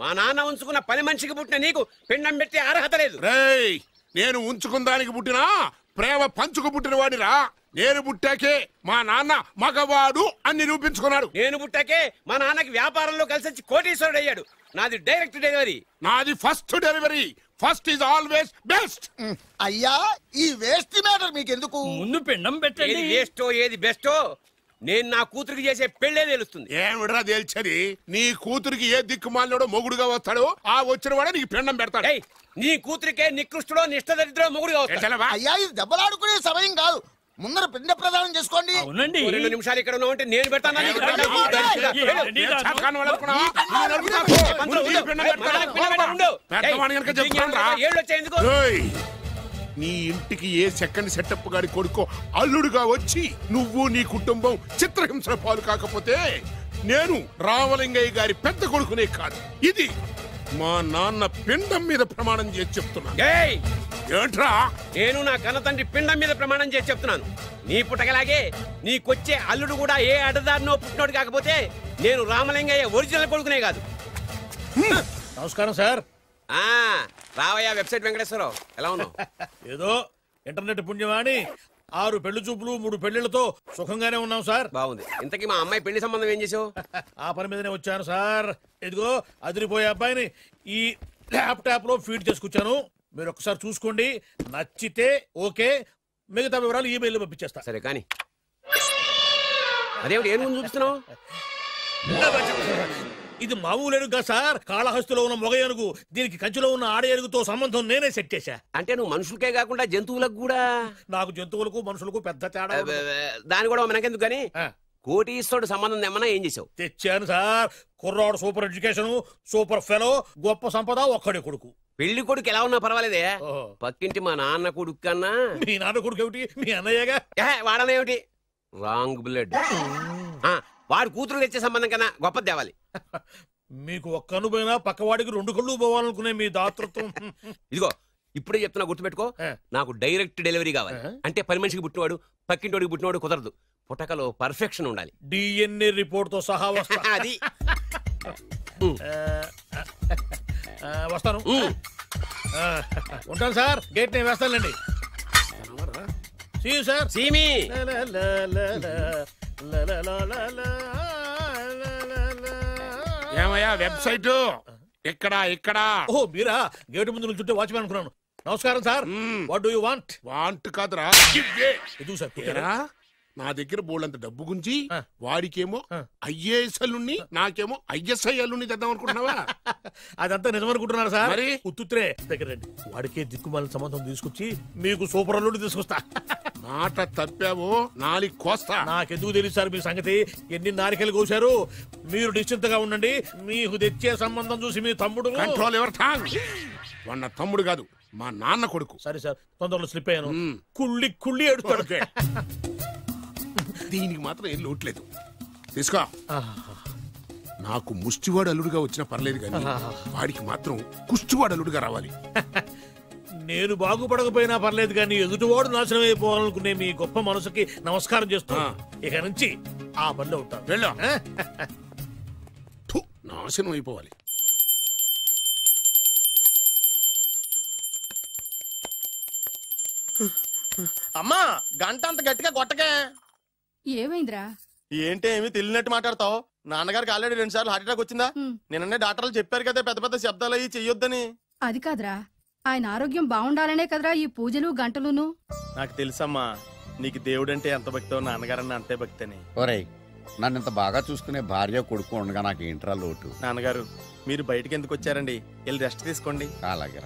మా నాన్న ఉంచుకున్న పని మనిషికి పుట్టిన నీకు పిండం పెట్టే అర్హత లేదు. రేయ్, నేను ఉంచుకున్న దానికి పుట్టినా ప్రేమ పంచుకు పుట్టిన వాడిరా. నేను పుట్టాకే మా నాన్న మగవాడు అని నిరూపించుకున్నాడు. నేను పుట్టాకే మా నాన్నకి వ్యాపారంలో కలిసి వచ్చి కోటీశ్వరుడు అయ్యాడు. నాది డైరెక్ట్ డెలివరీ. నాది first delivery. First is always best. అయ్యా ఈ వేస్ట్ మ్యాటర్ మీకెందుకు? ముందు పిండం పెట్టండి. ఏది వేస్టో ఏది బెస్టో నేను నా కూతురికి చేసే పెళ్లే తెలుస్తుంది. ఏమిడ్రా తేల్చది? నీ కూతురికి ఏ దిక్కుమాలినోడో మొగుడుగా వస్తాడో ఆ వచ్చిన వాడే నీకు పిండం పెడతాడు. ఏయ్, నీ కూతురికే నికృష్టుడో నిష్టదరిద్రో మొగుడుగా వస్తాడు. ఏంటలవా? అయ్యా ఇది దెబ్బలాడుకునే సమయం కాదు. ముందర పిండ ప్రదానం చేసుకోండి. అవునండి. 2 నిమిషాలు ఇక్కడ ఉన్నావంటే నేను పెడతాను. ఏంటండి నేను రాను? చేతకాని వాడు అనుకున్నావా? నేను నరుకుతాను. ముందు నీ పిండం పెడతాను. పెద్దవాడిని గనుక చెప్తున్నానురా. ఏయ్, నీ ఇంటికి ఏ సెకండ్ సెటప్ గారి కొడుకో అల్లుడుగా వచ్చి నువ్వు నీ కుటుంబం చిత్రహింసల పాలు కాకపోతే నేను రామలింగయ్య గారి పెద్ద కొడుకునే కాదు, ఇది మా నాన్న పిండం మీద ప్రమాణం చేసి చెప్తున్నా. ఏంట్రా? నేను నా కన్న తండ్రి పిండం మీద ప్రమాణం చేసి చెప్తున్నాను. నీ పుట్టగలాగే నీకొచ్చే అల్లుడు కూడా ఏ అడ్డదారినో పుట్టినోడు కాకపోతే నేను రామలింగయ్య ఒరిజినల్ కొడుకునే కాదు. నమస్కారం సార్. రావయ్యా వెబ్సైట్ వెంకటేశ్వరరావు, ఎలా ఉన్నావు? ఏదో ఇంటర్నెట్ పుణ్యమాని 6 పెళ్లి చూపులు 3 పెళ్లిళ్లతో సుఖంగానే ఉన్నాం సార్. బాగుంది. ఇంతకీ మా అమ్మాయి పెళ్లి సంబంధం ఏం చేసావు? ఆ పని మీదనే వచ్చాను సార్. ఇదిగో అదిరిపోయే అబ్బాయిని ఈ ల్యాప్టాప్ లో ఫీడ్ చేసుకొచ్చాను. మీరు ఒకసారి చూసుకోండి, నచ్చితే ఓకే, మిగతా వివరాలు ఈమెయిల్ పంపించేస్తా. సరే కానీ అదేమిటి ఏం చూపిస్తున్నావు? ఇది మామూలు ఏనుగు కాదు సార్, కాళహస్తిలో ఉన్న మొగ ఏనుగు. దీనికి కంచిలో ఉన్న ఆడ ఏనుగుతో సంబంధం నేనే సెట్ చేశా. అంటే నువ్వు మనుషులకే కాకుండా జంతువులకు కూడా? నాకు జంతువులకు మనుషులకు పెద్ద తేడా దాని కూడా మనకెందుకు కానీ కోటీశ్వరుడు సంబంధం ఏమన్నా ఏం చేసావు? తెచ్చాను సార్. కుర్రాడు సూపర్ ఎడ్యుకేషన్, సూపర్ ఫెలో, గొప్ప సంపద, ఒక్కడే కొడుకు. పెళ్లి కొడుకు ఎలా ఉన్నా పర్వాలేదే, పక్కింటి మా నాన్న కొడుకు కన్నా. మీ నాన్న కొడుకు ఏమిటి? మీ అన్నయ్యగా. వాడనేమిటి? Wrong blood. వాడు కూతురు తెచ్చే సంబంధం కన్నా గొప్పది తేవాలి. మీకు ఒక్క కన్ను పోయినా పక్కవాడికి 2 కళ్ళు పోవాలనుకునే మీ దాతృత్వం. ఇదిగో ఇప్పుడే చెప్తున్నా, గుర్తుపెట్టుకో. నాకు డైరెక్ట్ డెలివరీ కావాలి. అంటే పని మనిషికి పుట్టినవాడు పక్కింటోడికి పుట్టినవాడు కుదరదు. పుట్టకలో పర్ఫెక్షన్ ఉండాలి. డిఎన్ఏ రిపోర్ట్ తో సహా వస్తా. అది వస్తాను. ఉంటాను సార్. గేట్ నేను వేస్తానండి. సార్ సీమి ఏమయ్యా వెబ్సైట్ ఇక్కడ ఇక్కడ? ఓ మీరా? గేటు ముందు నుంచుంటే వాచ్మెన్ అనుకున్నాను. నమస్కారం sir. What do you want? Want కాదురా, ఎదుగు సార్. నా దగ్గర బోళ్ళంత డబ్బు గుంచి వాడికేమో ఐఏఎస్ అల్లుని నాకేమో ఐఎస్ఐ అల్లుని తెద్దాం అనుకుంటున్నావా? అదంతా నిజమనుకుంటున్నారు సార్. మరి ఉత్తుత్రే దగ్గర రండి. వాడికే దిక్కుమాలిన సంబంధం తీసుకొచ్చి మీకు సూపర్ అల్లుడు తీసుకొస్తా. మాట తప్పావో నాలుగు కోస్తా. నాకెందుకు తెలుసు సార్ మీ సంగతి? ఎన్ని నారికలు కోశారు. మీరు నిశ్చింతగా ఉండండి. మీకు తెచ్చే సంబంధం చూసి మీ తమ్ముడు. కంట్రోల్ ఎవర్ థాంగ్. వాడు నా తమ్ముడు కాదు, మా నాన్న కొడుకు. సరే సార్, తొందరలో స్లిప్ అయ్యాను. కుళ్ళి కుళ్ళి ఎడుతాడు. దీనికి మాత్రం ఏం లోట్లేదు. తీసుకో. నాకు ముష్టివాడు అల్లుడుగా వచ్చినా పర్లేదు కానీ వాడికి మాత్రం కుష్టివాడు అల్లుడుగా రావాలి. నేను బాగుపడకపోయినా పర్లేదు కానీ ఎదుటివాడు నాశనం అయిపోవాలనుకునే మీ గొప్ప మనసుకి నమస్కారం చేస్తున్నా. ఇక నుంచి ఆ పనిలో ఉంటాను. వెళ్ళా. నాశనం అయిపోవాలి. అమ్మా గంట అంత గట్టిగా కొట్టకే. ఏమైందిరా? ఏంటి ఏమి తెలియనట్టు మాట్లాడతావు? నాన్నగారికి ఆల్రెడీ 2 సార్లు హార్ట్ అటాక్ వచ్చిందా? నిన్ననే డాక్టర్లు చెప్పారు కదా పెద్ద పెద్ద శబ్దాలు అయ్యి చెయ్యొద్దని. అది కాదురా, ఆయన ఆరోగ్యం బాగుండాలనే కదరా ఈ పూజలు గంటలును. నాకు తెలుసమ్మా, నీకు దేవుడంటే ఎంత భక్తో నాన్నగారన్న అంతే భక్తి అని. ఒరేయ్, నన్ను ఇంత బాగా చూసుకునే భార్య కొడుకు ఉండగా నాకు ఏంట్రా లోటు? నాన్నగారు మీరు బయటకి ఎందుకు వచ్చారండి? వెళ్ళి రెస్ట్ తీసుకోండి. అలాగే.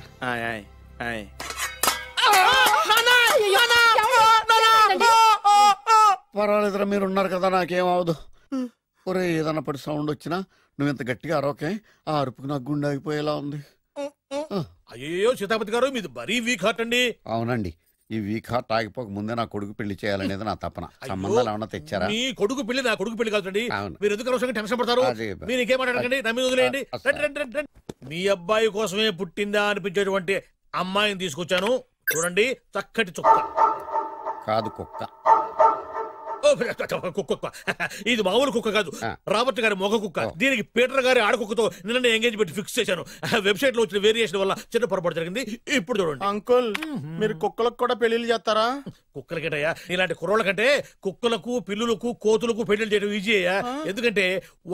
పర్వాలేదురా, మీరు ఉన్నారు కదా, నాకేమవదు. ఒరే, ఏదన్నా పడి సౌండ్ వచ్చినా నువ్వు ఇంత గట్టిగా అరవకే. ఆ అరుపుకు నాకు గుండె అయిపోయేలా ఉంది. అయ్యో సీతాపతి గారు, మీది మరీ వీక్ హార్ట్ అండి. అవునండి, ఈ వీక్ హార్ట్ ఆగిపోక ముందే నా కొడుకు పెళ్లి చేయాలనేది నా తపన. సంబంధాలు ఏమన్నా తెచ్చారా? మీ కొడుకు పెళ్లి నా కొడుకు పెళ్లి కాదండి. మీరు ఎందుకు అవసరంగా టెన్షన్ పడతారు? మీరు ఇంకేమాటండి, నమ్మి వదిలేయండి. మీ అబ్బాయి కోసమే పుట్టిందా అనిపించేటువంటి అమ్మాయిని తీసుకొచ్చాను. చూడండి, చక్కటి చుక్క కాదు కుక్క. ఓ కుక్క ఇది మామూలు కుక్క కాదు, రాబర్ట్ గారి మొగ కుక్క. దీనికి పీటర్ గారి ఆడకుక్కతో నిన్న ఎంగేజ్మెంట్ ఫిక్స్ చేశాను. వెబ్సైట్ లో వచ్చిన వేరియేషన్ వల్ల చిన్న పొరపాటు జరిగింది. ఇప్పుడు చూడండి అంకుల్, మీరు కుక్కలకు కూడా పెళ్లిళ్ళు చేస్తారా? కుక్కలకేటయ్యా, ఇలాంటి కుర్రోళ్ళ కంటే కుక్కలకు, పిల్లులకు, కోతులకు పెళ్లి చేయడం ఈజీ అయ్యా. ఎందుకంటే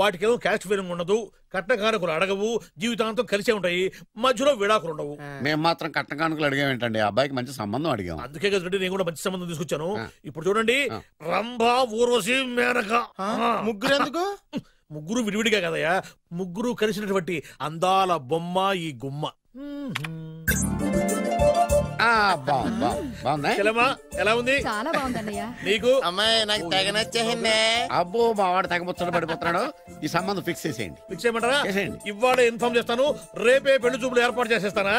వాటికేమో క్యాస్ట్ ఫీలింగ్ ఉండదు, కట్నకానుకలు అడగవు, జీవితాంతం కలిసే ఉంటాయి, మధ్యలో విడాకులు ఉండవు. మేము మాత్రం కట్నకానుకలు అడిగామేంటండి, అబ్బాయికి మంచి సంబంధం అడిగాం. అందుకే కదండి నేను కూడా మంచి సంబంధం తీసుకొచ్చాను. ఇప్పుడు చూడండి, రంభా, ఊర్వశి, మేనక. ముగ్గురు ఎందుకు? ముగ్గురు విడివిడిగా కదయ్యా, ముగ్గురు కలిసినటువంటి అందాల బొమ్మ ఈ గుమ్మ. ఎలా ఉంది? చాలా బాగుందన్నయ్య. నీకు? అమ్మాయి నాకు తెగ నచ్చేసిందే. అబ్బో మా వాడు తెగబుచ్చట పడిపోతున్నాడు. ఈ సంబంధం ఫిక్స్ చేసేయండి. ఫిక్స్ చేయమంటారా? ఇవాళ ఇన్ఫార్మ్ చేస్తాను, రేపే పెళ్లి చూపులు ఏర్పాటు చేసేస్తానా?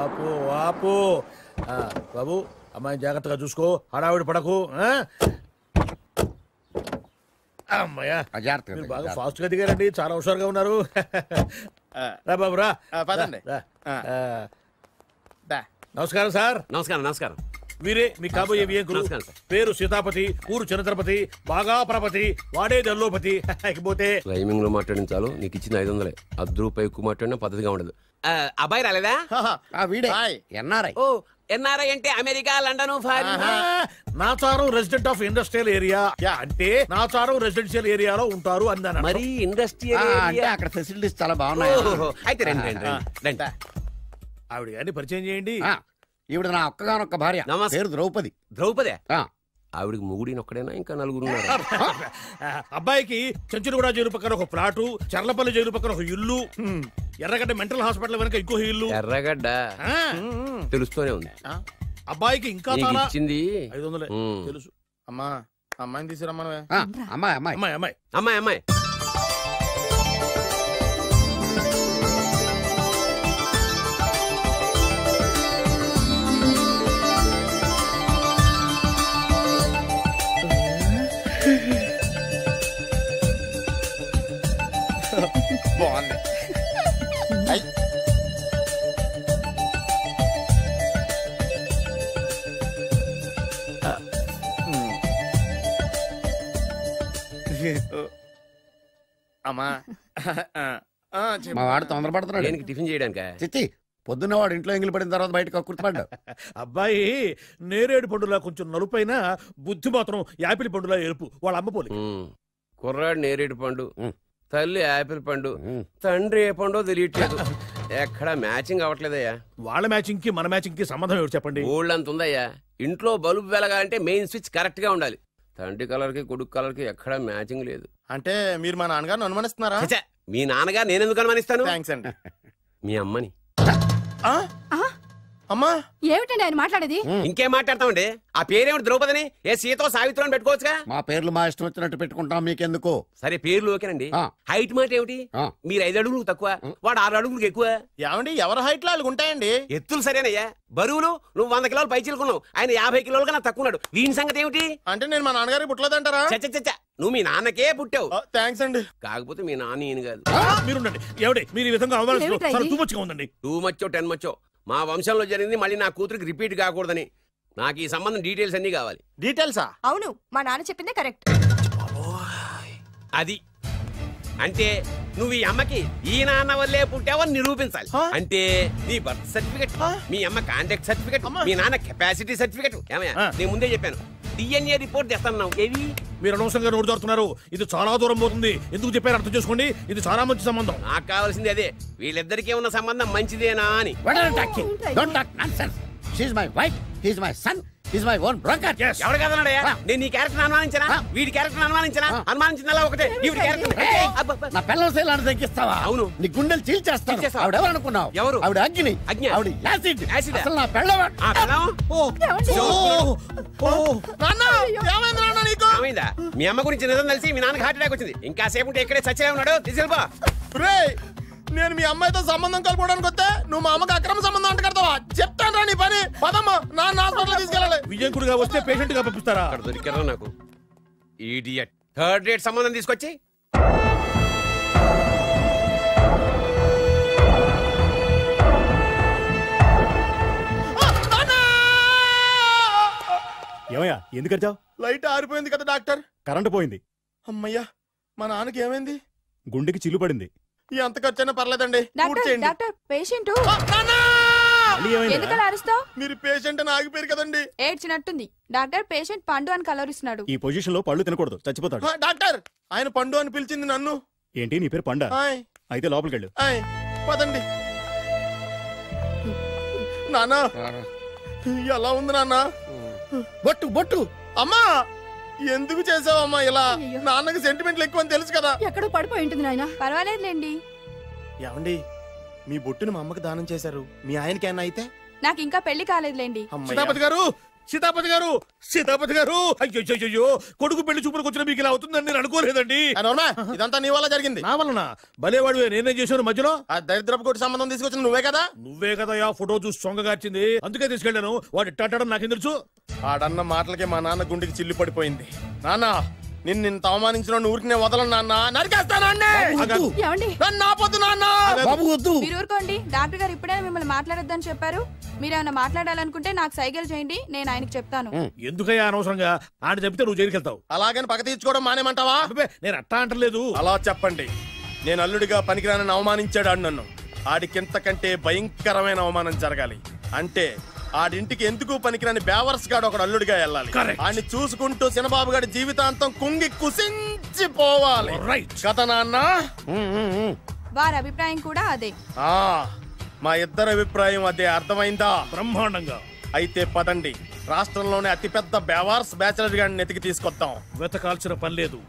ఆపు ఆపు. బాబు, అమ్మాయిని జాగ్రత్తగా చూసుకో, హడావిడి పడకు. అమ్మాయ్యా, మీరు బాగా ఫాస్ట్ గా దిగారండి, చాలా హుషారుగా ఉన్నారు. రా బాబు రా. పదండి. నమస్కారం సార్. నమస్కారం. నమస్కారం. వీరే మీ కాబోయే వియంకులు. పేరు సీతాపతి, ఊరు చంద్రపతి, బాగా ప్రపతి, వాడే దల్లోపతి. ఇకపోతే టైమింగ్ లో మాట్లాడించాలు, నీకు ఇచ్చిన 500. ₹10 ఎక్కువ మాట్లాడినా పద్ధతిగా ఉండదు. అబ్బాయి రాలేదా? ఎన్ఆర్ఐ. ఓ, ఎన్ఆర్ఐ అంటే America, London, Nacharam resident of industrial area. అంటే నాచారం రెసిడెన్షియల్ ఏరియాలో ఉంటారు అన్నాను. మరి ఇండస్ట్రియల్ అంటే అక్కడ ఫెసిలిటీస్ చాలా బాగున్నాయి. అయితే రండి. ఆవిడ గారిని పరిచయం చేయండి. ఈవిడ నా ఒక్కగానొక్క భార్య, పేరు ద్రౌపది. ద్రౌపదే? ఆవిడికి ముగుడిని ఒక్కడైనా ఇంకా నలుగురు ఉన్నారు. అబ్బాయికి చెంచులగూడ జైలు పక్కన ఒక ప్లాటు, చర్లపల్లి జైలు పక్కన ఒక ఇల్లు, ఎర్రగడ్డ మెంటల్ హాస్పిటల్ వెనక ఇంకో ఇల్లు. ఎర్రగడ్డ తెలుస్తూనే ఉంది. అబ్బాయికి ఇంకా ఇచ్చింది 500 తెలుసు. అమ్మా, అమ్మాయిని తీసుకురమ్మా. అమ్మాయి అమ్మాయి అమ్మాయి అమ్మాయి అమ్మాయి. బాగుంది. అమ్మా, మా వాడు తొందరపడుతున్నాడు టిఫిన్ చేయడానికి. చిచ్చి, పొద్దున్న వాడు ఇంట్లో ఎంగిలి పడిన తర్వాత బయటకు కుర్తుపడ్డాడు. అబ్బాయి నేరేడు పండులా కొంచెం నలుపైన, బుద్ధి మాత్రం యాపిల్ పండులా ఎరుపు. వాళ్ళ అమ్మ పోలి. కుర్రాడు నేరేడు పండు, తల్లి యాపిల్ పండు, తండ్రి ఏ పండో తెలియట్లేదు. ఎక్కడ మ్యాచింగ్ అవ్వట్లేదయ్యా. వాళ్ళ మ్యాచింగ్ కి మన మ్యాచింగ్ కి సంబంధం ఏమిటి చెప్పండి? ఊళ్ళంత ఉందయ్యా. ఇంట్లో బల్బు వెలగాలంటే మెయిన్ స్విచ్ కరెక్ట్ గా ఉండాలి. తండ్రి కలర్ కి కొడుకు కలర్ కి ఎక్కడ మ్యాచింగ్ లేదు. అంటే మీరు మా నాన్నగారిని అనుమానిస్తున్నారా? మీ నాన్నగారు నేనెందుకు అనుమానిస్తాను? థ్యాంక్స్ అండి. మీ అమ్మని. అమ్మా, ఏమిటండి ఆయన మాట్లాడేది? ఇంకేం మాట్లాడతామండి? ఆ పేరేమిటి? ద్రౌపదిని ఏ సీతో సావిత్రం పెట్టుకోవచ్చుగా. మా పేర్లు మా ఇష్టం వచ్చినట్టు పెట్టుకుంటాం, మీకెందుకు? సరే, పేర్లు ఓకేనండి. హైట్ మాట ఏమిటి? మీరు 5 అడుగులు తక్కువ, వాడు 6 అడుగులకు ఎక్కువ. ఏమండి, ఎవరి హైట్ లో ఉంటాయండి. ఎత్తులు సరేనయ్యా. బరువులు నువ్వు 100 కిలోలు పైచిలుకున్నావు, ఆయన 50 కిలోలు కన్నా తక్కువ ఉన్నాడు. వీని సంగతి ఏమిటి? అంటే నేను మా నాన్నగారికి పుట్టలేదంటారా? చచ్చ, నువ్వు మీ నాన్నకే పుట్టావు. థ్యాంక్స్ అండి. కాకపోతే మీ నాన్న ఈయన కాదు. మీరుండండి. ఎవడే మీరు ఈ విధంగా అవమానిస్తున్నారు? టూ మచ్గా ఉందండి. 2 మచ్చో 10 మచ్చో మా వంశంలో జరిగింది మళ్ళీ నా కూతురికి రిపీట్ కాకూడదని నాకు ఈ సంబంధం డీటెయిల్స్ అన్ని కావాలి. డీటెయిల్సా? అవును, మా నాన్న చెప్పిందే కరెక్ట్. అది అంటే నువ్వు ఈ అమ్మకి ఈ నాన్న వల్లే పుట్టావని నిరూపించాలి. అంటే నీ బర్త్ సర్టిఫికెట్, మీ అమ్మ కాంటాక్ట్ సర్టిఫికెట్, మీ నాన్న కెపాసిటీ సర్టిఫికెట్. ఏమయ్యా, నేను ముందే చెప్పాను DNA రిపోర్ట్ తెస్తాను. ఏవి మీరు అనవసరంగా నోరు దొరుకుతున్నారు. ఇది చాలా దూరం పోతుంది. ఎందుకు చెప్పారు అర్థం చేసుకోండి. ఇది చాలా మంచి సంబంధం. నాకు కావాల్సింది అదే, వీళ్ళిద్దరికీ ఉన్న సంబంధం మంచిదేనా అని. ఎవరు కదన్నాడయ్యా? నేను నీ క్యారెక్టర్ అనుమానించనా? వీడి క్యారెక్టర్ అనుమానించనా? అనుమానించిందల్లా ఒకటే. నా పిల్లలు తగ్గిస్తావా? అవును, నీ గుండెలు చీల్చేస్తాను. ఆవిడెవరు అనుకున్నావు? ఎవరు? ఆవిడ అగ్ని. ఆవిడ యాసిడ్. అసలు నా పిల్లవాడు. ఏమైందా? మీ అమ్మ గురించి నిజం తెలిసి మీ నాన్నకి హార్ట్ అటాక్ వచ్చింది. ఇంకా సేపు ఉంటే ఇక్కడే చచ్చే ఉన్నాడు. తీసుకెళ్ళిపో. నేను మీ అమ్మాయితో సంబంధం కలుపుకోవడానికి వస్తే నువ్వు మా అమ్మకి అక్రమ సంబంధం అంట కడతావా? చెప్తాను రా నీ పని. పదమ్మా, నాన్న హాస్పిటల్ తీసుకెళ్ళాలి. విజయకుడిగా వస్తే పేషెంట్ గా పంపిస్తారా? అక్కడ దొరికారా నాకు ఈడియట్. 3rd రేట్ సంబంధం తీసుకొచ్చి ఏమయ్యా ఎందుకు వచ్చావు? లైట్ ఆరిపోయింది కదా డాక్టర్. కరెంటు పోయింది. అమ్మయ్యా, మా నాన్నకి ఏమైంది? గుండెకి చిల్లు పడింది. ఎంత ఖర్చైనా పర్లేదండి. డాక్టర్ పేషెంట్ ఎందుకలా అరుస్తావు? మీరు పేషెంట్ అని ఆగిపోయారు కదండి. ఏడ్చినట్టుంది. డాక్టర్ పేషెంట్ పండు అని కలవరిస్తున్నాడు. ఈ పొజిషన్ లో పళ్ళు తినకూడదు, చచ్చిపోతాడు. డాక్టర్ ఆయన పండు అని పిలిచింది నన్ను. ఏంటి నీ పేరు పండా? అయితే లోపలికి వెళ్ళు. పదండి. నాన్న ఎలా ఉంది నాన్న? బొట్టు బొట్టు. అమ్మా ఎందుకు చేసావమ్మా ఇలా? నాన్నకి సెంటిమెంట్లు ఎక్కువ అని తెలుసు కదా. ఎక్కడో పడిపోయి ఉంటుంది నాయన. పర్వాలేదులేండి. ఏమండి మీ బొట్టుని మా అమ్మకి దానం చేశారు, మీ ఆయనకి ఏమన్నా అయితే? నాకు ఇంకా పెళ్లి కాలేదులేండి. సీతాపతి గారు, సీతాపతి గారు, సీతాపతి గారు, అయ్యో కొడుకు పెళ్లి చూపులకు వచ్చిన మీకు ఇలా అవుతుందని నేను అనుకోలేదండి. ఇదంతా నీ వల్ల జరిగింది. నా వలన? భలేవాడు, నేనేం చేశాను మధ్యలో? ఆ దరిద్రపు కొట్టి సంబంధం తీసుకొచ్చిన నువ్వే కదా. నువ్వే కదా ఆ ఫోటో చూసి సొంగగార్చింది, అందుకే తీసుకెళ్ళాను. వాడు ఇట్టాడడం నాకేం తెలుసు? ఆడన్న మాటలకే మా నాన్న గుండెకి చిల్లు పడిపోయింది. నాన్న నిన్ను అవమానించిన ఊరికి నేను వదలను నాన్న, నరికేస్తానండి. మీరు ఊరుకోండి. డాక్టర్ గారు ఇప్పుడే మిమ్మల్ని మాట్లాడొద్దని చెప్పారు. మీరేమైనా మాట్లాడాలనుకుంటే నాకు సైగలు చేయండి, నేను ఆయనకి చెప్తాను. ఎందుకయ్యా అనవసరంగా? ఆయన చెప్తే నువ్వు జైలుకి వెళ్తావు. అలాగని పక్క తీర్చుకోవడం మానేమంటావా? నేను అట్టా అంటలేదు. అలా చెప్పండి. నేను అల్లుడిగా పనికిరానని అవమానించాడు ఆడు నన్ను. ఆడికింతకంటే భయంకరమైన అవమానం జరగాలి. అంటే ఆడింటికి ఎందుకు పనికిరాని బేవర్స్ గాడు ఒకడు అల్లుడిగా వెళ్ళాలి. ఆడిని చూసుకుంటూ చిన్నబాబు గారి జీవితాంతం కుంగి కుసించిపోవాలి కదా నాన్న. వారి అభిప్రాయం కూడా అదే. మా ఇద్దరి అభిప్రాయం అదే. అర్థమైందా? బ్రహ్మాండంగా. అయితే పదండి, రాష్ట్రంలోనే అతిపెద్ద బేవార్స్ బ్యాచిలర్ గాడిని ఎతికి తీసుకొద్దాం. వెతకాల్సిన పని లేదు.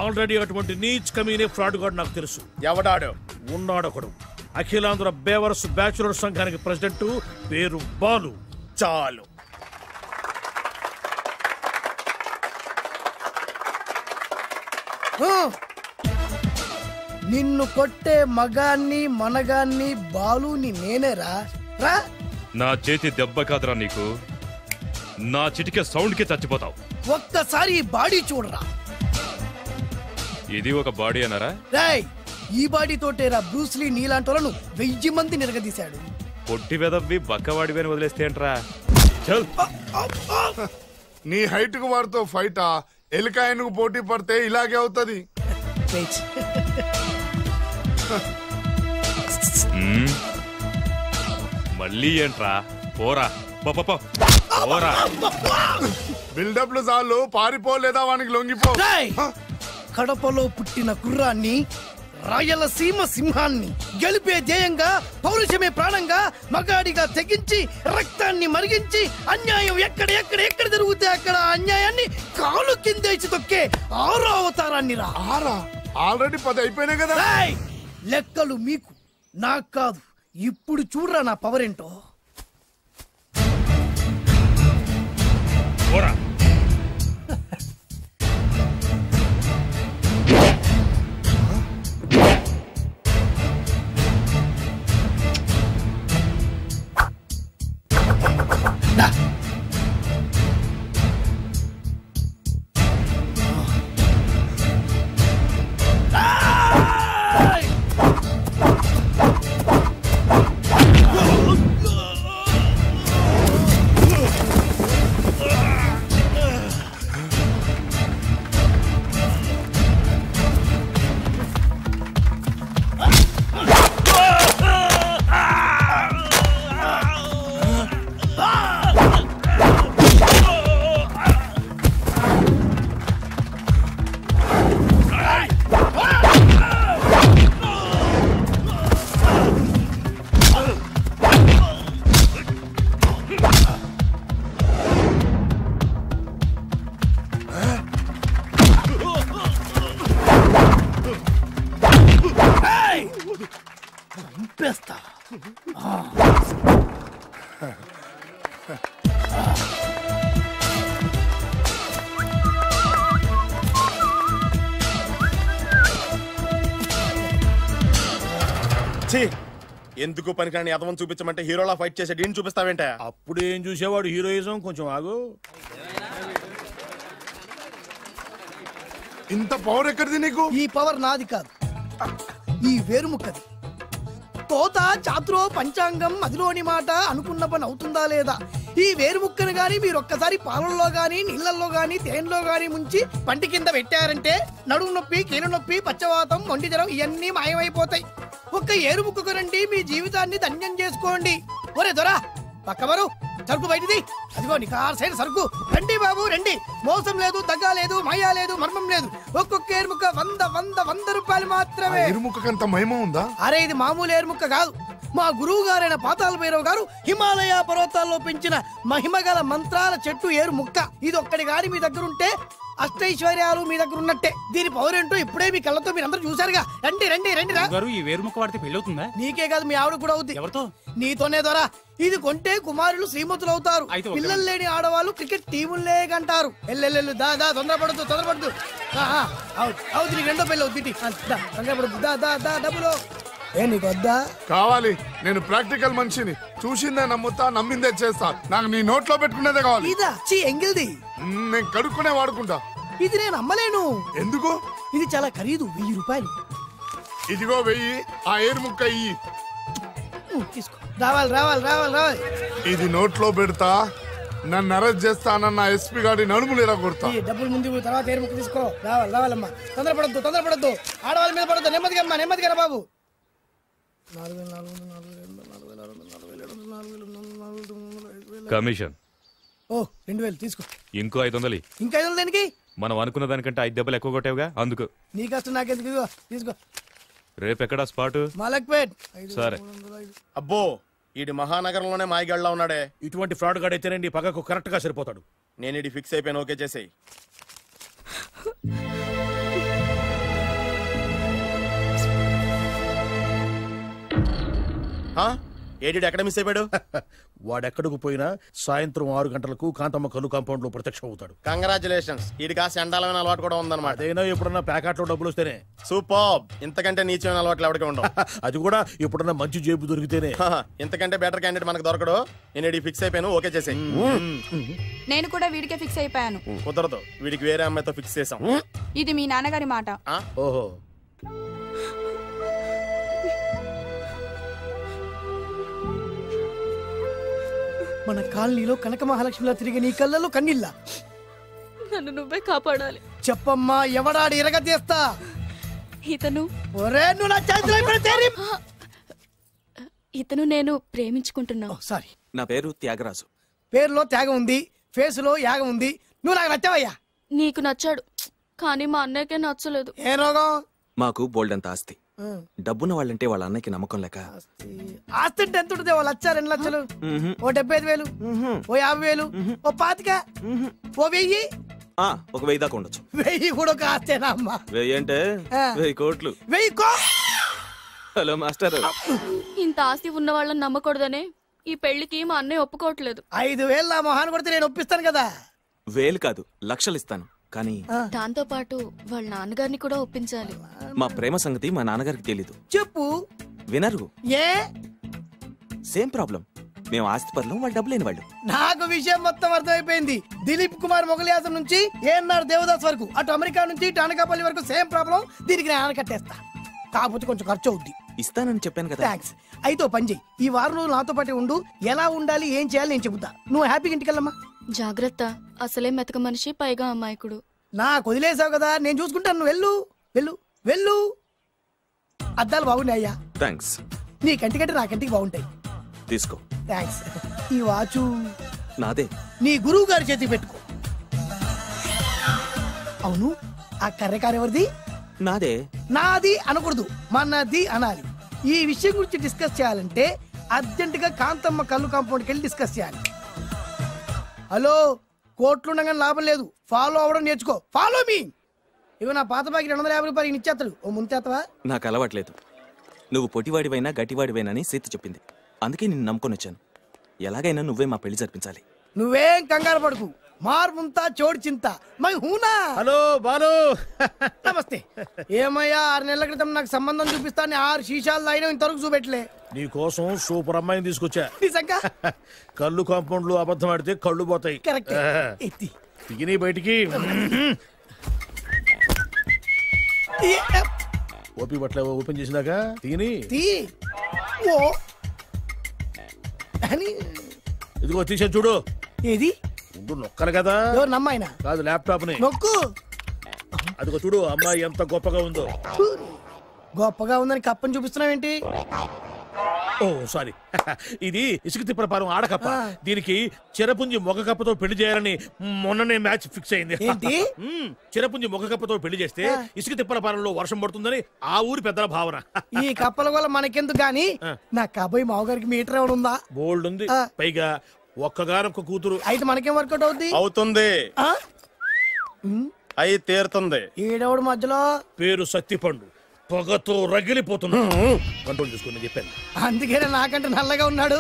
ఆల్రెడీ అటువంటి నీచ్ కమీనే ఫ్రాడ్ గాడు నాకు తెలుసు. ఎవడాడు? ఉన్నాడొకడు. అఖిలాంధ్ర బేవర్స్ బ్యాచులర్ సంఘానికి ప్రెసిడెంట్, పేరు బాలు. చాలు. నిన్ను కొట్టే మగాన్ని మనగాన్ని బాలుని నేనేరా. రా. నా చేతి దెబ్బ కాదురా నీకు, నా చిటికే సౌండ్ కి చచ్చిపోతావు. ఒక్కసారి ఈ బాడీ చూడరా. ఇది ఒక బాడీ అన్నారా? రేయ్, ఈ బాడీ తోటేరా బ్రూస్లీ నీలాంటి వాళ్ళను 1000 మంది నిరగదీశాడు. పొట్టి వెదవ్వి బక్కవాడి అని వదిలేస్తే ఏంట్రా? నీ హైట్ కు వారితో ఫైటా? ఎలికాయనకు పోటీ పడితే ఇలాగే అవుతుంది. మళ్ళీ ఏంట్రా? పోరా పోరా. బిల్డప్లు చాలు, పారిపోలేదా వానికి లొంగిపో. కడపలో పుట్టిన కుర్రాన్ని, రాయలసీమ సింహాన్ని గెలిపే ధ్యేయంగా, పౌరుషమే ప్రాణంగా, మగాడిగా తెగించి రక్తాన్ని మరిగించి అన్యాయం ఎక్కడ జరుగుతే అక్కడ అన్యాయాన్ని కాలు కిందేసి తొక్కే 6వ అవతారాన్ని రా. ఆల్రెడీ 10 అయిపోయినాయి కదా. లెక్కలు మీకు, నాకు కాదు. ఇప్పుడు చూడరా నా పవర్ ఏంటో. ఎందుకు పనికిరాని అదవం చూపించమంటే హీరోలా ఫైట్ చేసే డీన్ చూపిస్తావేంటే? అప్పుడేం చూసేవాడు హీరోయిజం. కొంచెం ఆగు. ఇంత పవర్ ఎక్కడిది నీకు? ఈ పవర్ నాది కాదు, ఈ వేరుముక్కది. తోత చాతురో పంచాంగం అదిలోని మాట అనుకున్న పని అవుతుందా లేదా, ఈ వేరు ముక్కను గాని మీరు ఒక్కసారి పాలల్లో గాని నీళ్ళల్లో గాని తేనెలో గాని ముంచి పంటి కింద పెట్టారంటే నడుము నొప్పి కీలు నొప్పి పచ్చవాతం మొండి జ్వరం ఇవన్నీ మాయమైపోతాయి. ఒక్క ఏరు ముక్కకు రండి, మీ జీవితాన్ని ధన్యం చేసుకోండి. ఒరే దొరా పక్కవరు సరుకు బయటిది, అదిగో నికార్సైన సరుకు. రండి బాబు రండి, మోసం లేదు, దగ్గ లేదు, మాయా లేదు, మర్మం లేదు. ఒక్కొక్క ఏరుముక్క 100 రూపాయలు మాత్రమే. ఎరుముకంత మహిమ ఉందా? అరే ఇది మామూలు ఏరుముక్క కాదు, మా గురువు గారైన పాతాళ భైరవ్ గారు హిమాలయ పర్వతాల్లో పెంచిన మహిమగల మంత్రాల చెట్టు ఏరు ముక్క. ఇది ఒక్కడి గాని మీ దగ్గర ఉంటే అష్టైశ్వర్యాలు మీ దగ్గర ఉన్నట్టే. దీని పవర్ ఏంటో ఇప్పుడే మీ కళ్ళతో మీరు అందరూ చూసారుగా. రండి రండి రండి రా. ఈ వేరు ముక్క వాడితే పెళ్లి అవుతుందా? నీకే కాదు మీ ఆవిడ కూడా అవుతుంది. ఎవరితో? నీతోనే ద్వారా. ఇది కొంటే కుమారులు శ్రీమంతులు అవుతారు. పిల్లలు లేని ఆడవాళ్ళు క్రికెట్ టీములే కంటారు. ఎల్లెల్లు దా దా తొందరపడద్దు. అవుతుంది నీకు రెండో పెళ్ళి అవుతుంది. తొందరపడద్దు దా దా దా డబ్బులు ఏ నీకు వద్దా? కావాలి. నేను ప్రాక్టికల్ మనిషిని, చూసిందే నమ్ముతా, నమ్మిందే చేస్తా. నాకు నీ నోట్లో పెట్టుకునేదే కావాలి. ఇదా చీ ఎంగిల్ది. నేను కడుక్కునే వాడుకుంటా. ఇది నేను అమ్మలేను. ఎందుకు? ఇది చాలా ఖరీదు, 1000 రూపాయలు. ఇదిగో 1000, ఆ ఏరు ముక్క ఇయ్యి. తీసుకో. రావాలి. ఇది నోట్లో పెడతా, నన్ను అరెస్ట్ చేస్తానన్న ఎస్పీ గారి నడుములు ఇలా కొడతా. డబ్బులు ముందు తర్వాత ఏరు ముక్క తీసుకో. రావాలమ్మా. తొందరపడద్దు. ఆడవాళ్ళ మీద పడద్దు. నెమ్మదిగా బాబు. కమిషన్ 2000 తీసుకో. ఇంకో 500. ఇంకా 500 దేనికి? మనం అనుకున్న దానికంటే 5 దెబ్బలు ఎక్కువ కొట్టావుగా, అందుకు. నీ కష్టం నాకెందుకు, తీసుకో. రేపెక్కడా స్పాట్? మలక్పేట్. సరే. అబ్బో ఈడి మహానగరంలోనే మాయగాళ్ళ ఉన్నాడే. ఇటువంటి ఫ్రాడ్ గాడు అయితేనండి పగకు కరెక్ట్ గా సరిపోతాడు. నేను ఇది ఫిక్స్ అయిపోయాను, ఓకే చేసేయి. ఏడి ఎక్కడ మిస్ అయిపోయాడు? వాడెక్కడికి పోయినా సాయంత్రం 6 గంటలకు కాంతమ్మ కల్లు కాంపౌండ్ లో ప్రత్యక్షం అవుతాడు. కంగ్రాచులేషన్స్. ఇది కాస్త ఎండాలమైన అలవాటు కూడా ఉందన్నమాట. అదైనా ఎప్పుడన్నా ప్యాకెట్ లో డబ్బులు వస్తేనే. సూపర్. ఇంతకంటే నీచమైన అలవాట్లు ఎవరికి ఉండవు. అది కూడా ఎప్పుడన్నా మంచి జేబు దొరికితేనే. ఇంతకంటే బెటర్ క్యాండిడేట్ మనకు దొరకడు. నేను ఇది ఫిక్స్ అయిపోయాను, ఓకే చేసేయి. నేను కూడా వీడికే ఫిక్స్ అయిపోయాను. కుదరదు, వీడికి వేరే అమ్మాయితో ఫిక్స్ చేసాం. ఇది మీ నాన్నగారి మాట. ఓహో. మన కాలనీలో కనక మహాలక్ష్మిలా తిరిగి నీ కళ్ళలో కన్నీళ్ళ. నన్ను నువ్వే కాపాడాలి. చెప్పమ్మా, ఎవడాడి ఎరగ తీస్తా. ఇతను నేను ప్రేమించుకుంటున్నావు. సారీ, నా పేరు త్యాగరాజు. పేరులో త్యాగం ఉంది, ఫేస్ లో యాగం ఉంది. నువ్వు నాకు నచ్చావయ్యా. నీకు నచ్చాడు, కానీ మా అన్నయ్యకే నచ్చలేదు. ఏ రోగం? మాకు బోల్డంత ఆస్తి. డబ్బున్న వాళ్ళంటే వాళ్ళ అన్నయ్యకి నమ్మకం లేక. ఆస్తి అంటే ఎంత ఉంటుంది? 2 లక్షలు, ఓ 75,000, ఓ 50,000, ఓ 25,000, ఓ 1000. ఒక 1000 దాకా ఉండొచ్చు. 1000 కూడా ఒక ఆస్తేనా అమ్మా? 1000 అంటే 1000 కోట్లు. 1000 హలో మాస్టర్. ఇంత ఆస్తి ఉన్న వాళ్ళని నమ్మకూడదనే ఈ పెళ్లికి మా అన్నయ్య ఒప్పుకోవట్లేదు. 5,000 నా మొహాన్ని కొడితే నేను ఒప్పిస్తాను కదా. 1000 కాదు, లక్షలు ఇస్తాను. కానీ దాంతో పాటు వాళ్ళ నాన్నగారిని కూడా ఒప్పించాలి. మా ప్రేమ సంగతి మా నాన్నగారికి తెలీదు. చెప్పు. వినరు. ఏ? Same problem. మేము ఆస్తి పరులం, వాళ్ళు డబ్బు లేని వాళ్ళు. నాకు విషయం మొత్తం అర్థమైపోయింది. దిలీప్ కుమార్ మొగలియాసం నుంచి ఏఎన్ఆర్ దేవదాస్ వరకు, అటు అమెరికా నుంచి ఇటు అనకాపల్లి వరకు సేమ్ ప్రాబ్లం. దీనికి నేను కట్టేస్తా, కాకపోతే కొంచెం ఖర్చు అవుద్ది. ఇస్తానని చెప్పాను కదా. థ్యాంక్స్. అయితే పని చెయ్యి, ఈ వారం రోజులు నాతో పాటు ఉండు. ఎలా ఉండాలి, ఏం చేయాలి నేను చెబుతా. నువ్వు హ్యాపీగా ఇంటికెళ్ళమ్మా. జాగ్రత్త, అసలే మెతక మనిషి, పైగా అమాయకుడు. నాకు వదిలేసావు కదా, నేను చూసుకుంటాను. నువ్వు వెళ్ళు వెళ్ళు వెళ్ళు. అద్దాలు బాగున్నాయ్యా. థ్యాంక్స్. నీ కంటికంటే నా కంటికి బాగుంటాయి. తీసుకో. థ్యాంక్స్. ఈ వాచు నాదే. నీ గురువు గారి చేతికి పెట్టుకో. అవును, ఆ కర్రెకారు ఎవరిది? నాదే. నాది అనకూడదు, మనది అనాలి. ఈ విషయం గురించి డిస్కస్ చేయాలంటే అర్జెంట్ గా కాంతమ్మ కల్లు కాంపౌండ్కి వెళ్ళి డిస్కస్ చేయాలి. హలో, కోట్లుండగానే లాభం లేదు. ఫాలో అవ్వడం నేర్చుకో. Follow me. ఇవి నా పాత బాకి 250 రూపాయలు ఇచ్చేస్తాడు. ఓ ముంతేత్తవా? నాకు అలవాట్లేదు. నువ్వు పొట్టివాడివైనా గట్టివాడివైనా అని సీత చెప్పింది. అందుకే నిన్ను నమ్ముకొని వచ్చాను. ఎలాగైనా నువ్వే మా పెళ్లి జరిపించాలి. నువ్వేం కంగారు పడుకు. మార్ముంతా చోడు చింత మై హూనా. హలో బాలు. నమస్తే. ఏమయ్యా, 6 నెలల క్రితం నాకు సంబంధం చూపిస్తాను 6 శీషాలు అయినా ఇంతవరకు చూపెట్టలే. నీ కోసం సూపర్ అమ్మాయిని తీసుకొచ్చా. నిజంగా? కళ్ళు కాంపౌండ్ లో అబద్ధం ఆడితే కళ్ళు పోతాయి. కరెక్ట్. తిని బయటికి ఓపి బట్ల ఓపెన్ చేసినాక తిని. ఇదిగో తీసే చూడు. ఏది ముందు నొక్కలు కదా. ఎవరు నమ్మాయినా కాదు, ల్యాప్టాప్ ని నొక్కు. అదిగో చూడు అమ్మాయి ఎంత గొప్పగా ఉందో. గొప్పగా ఉందని కప్పని చూపిస్తున్నావేంటి? ఓ సారీ, ఇది ఇసుక తిప్పల పారం ఆడకప్ప. దీనికి చిరపుంజి మొగ కప్పతో పెళ్లి చేయాలని మొన్ననే మ్యాచ్ ఫిక్స్ అయింది. చిరపుంజి మొగ కప్పతో పెళ్లి చేస్తే ఇసుక తిప్పల పారంలో వర్షం పడుతుందని ఆ ఊరి పెద్దల భావన. ఈ కప్పల వల్ల మనకెందుకు గాని నా కాబోయే మావగారికి మీటర్ ఎవడు ఉందా? బోల్డ్ ఉంది. పైగా ఒక్కగారొక్క కూతురు. అయితే మనకేం వర్కౌట్ అవుద్ది? అవుతుంది, అయి తీరుతుంది. ఈడెవడు మధ్యలో? పేరు సత్తిపండు, పొగతో రగిలిపోతున్నా. కంట్రోల్ చేసుకోండి చెప్పాను. అందుకే నాకంటే నల్లగా ఉన్నాడు.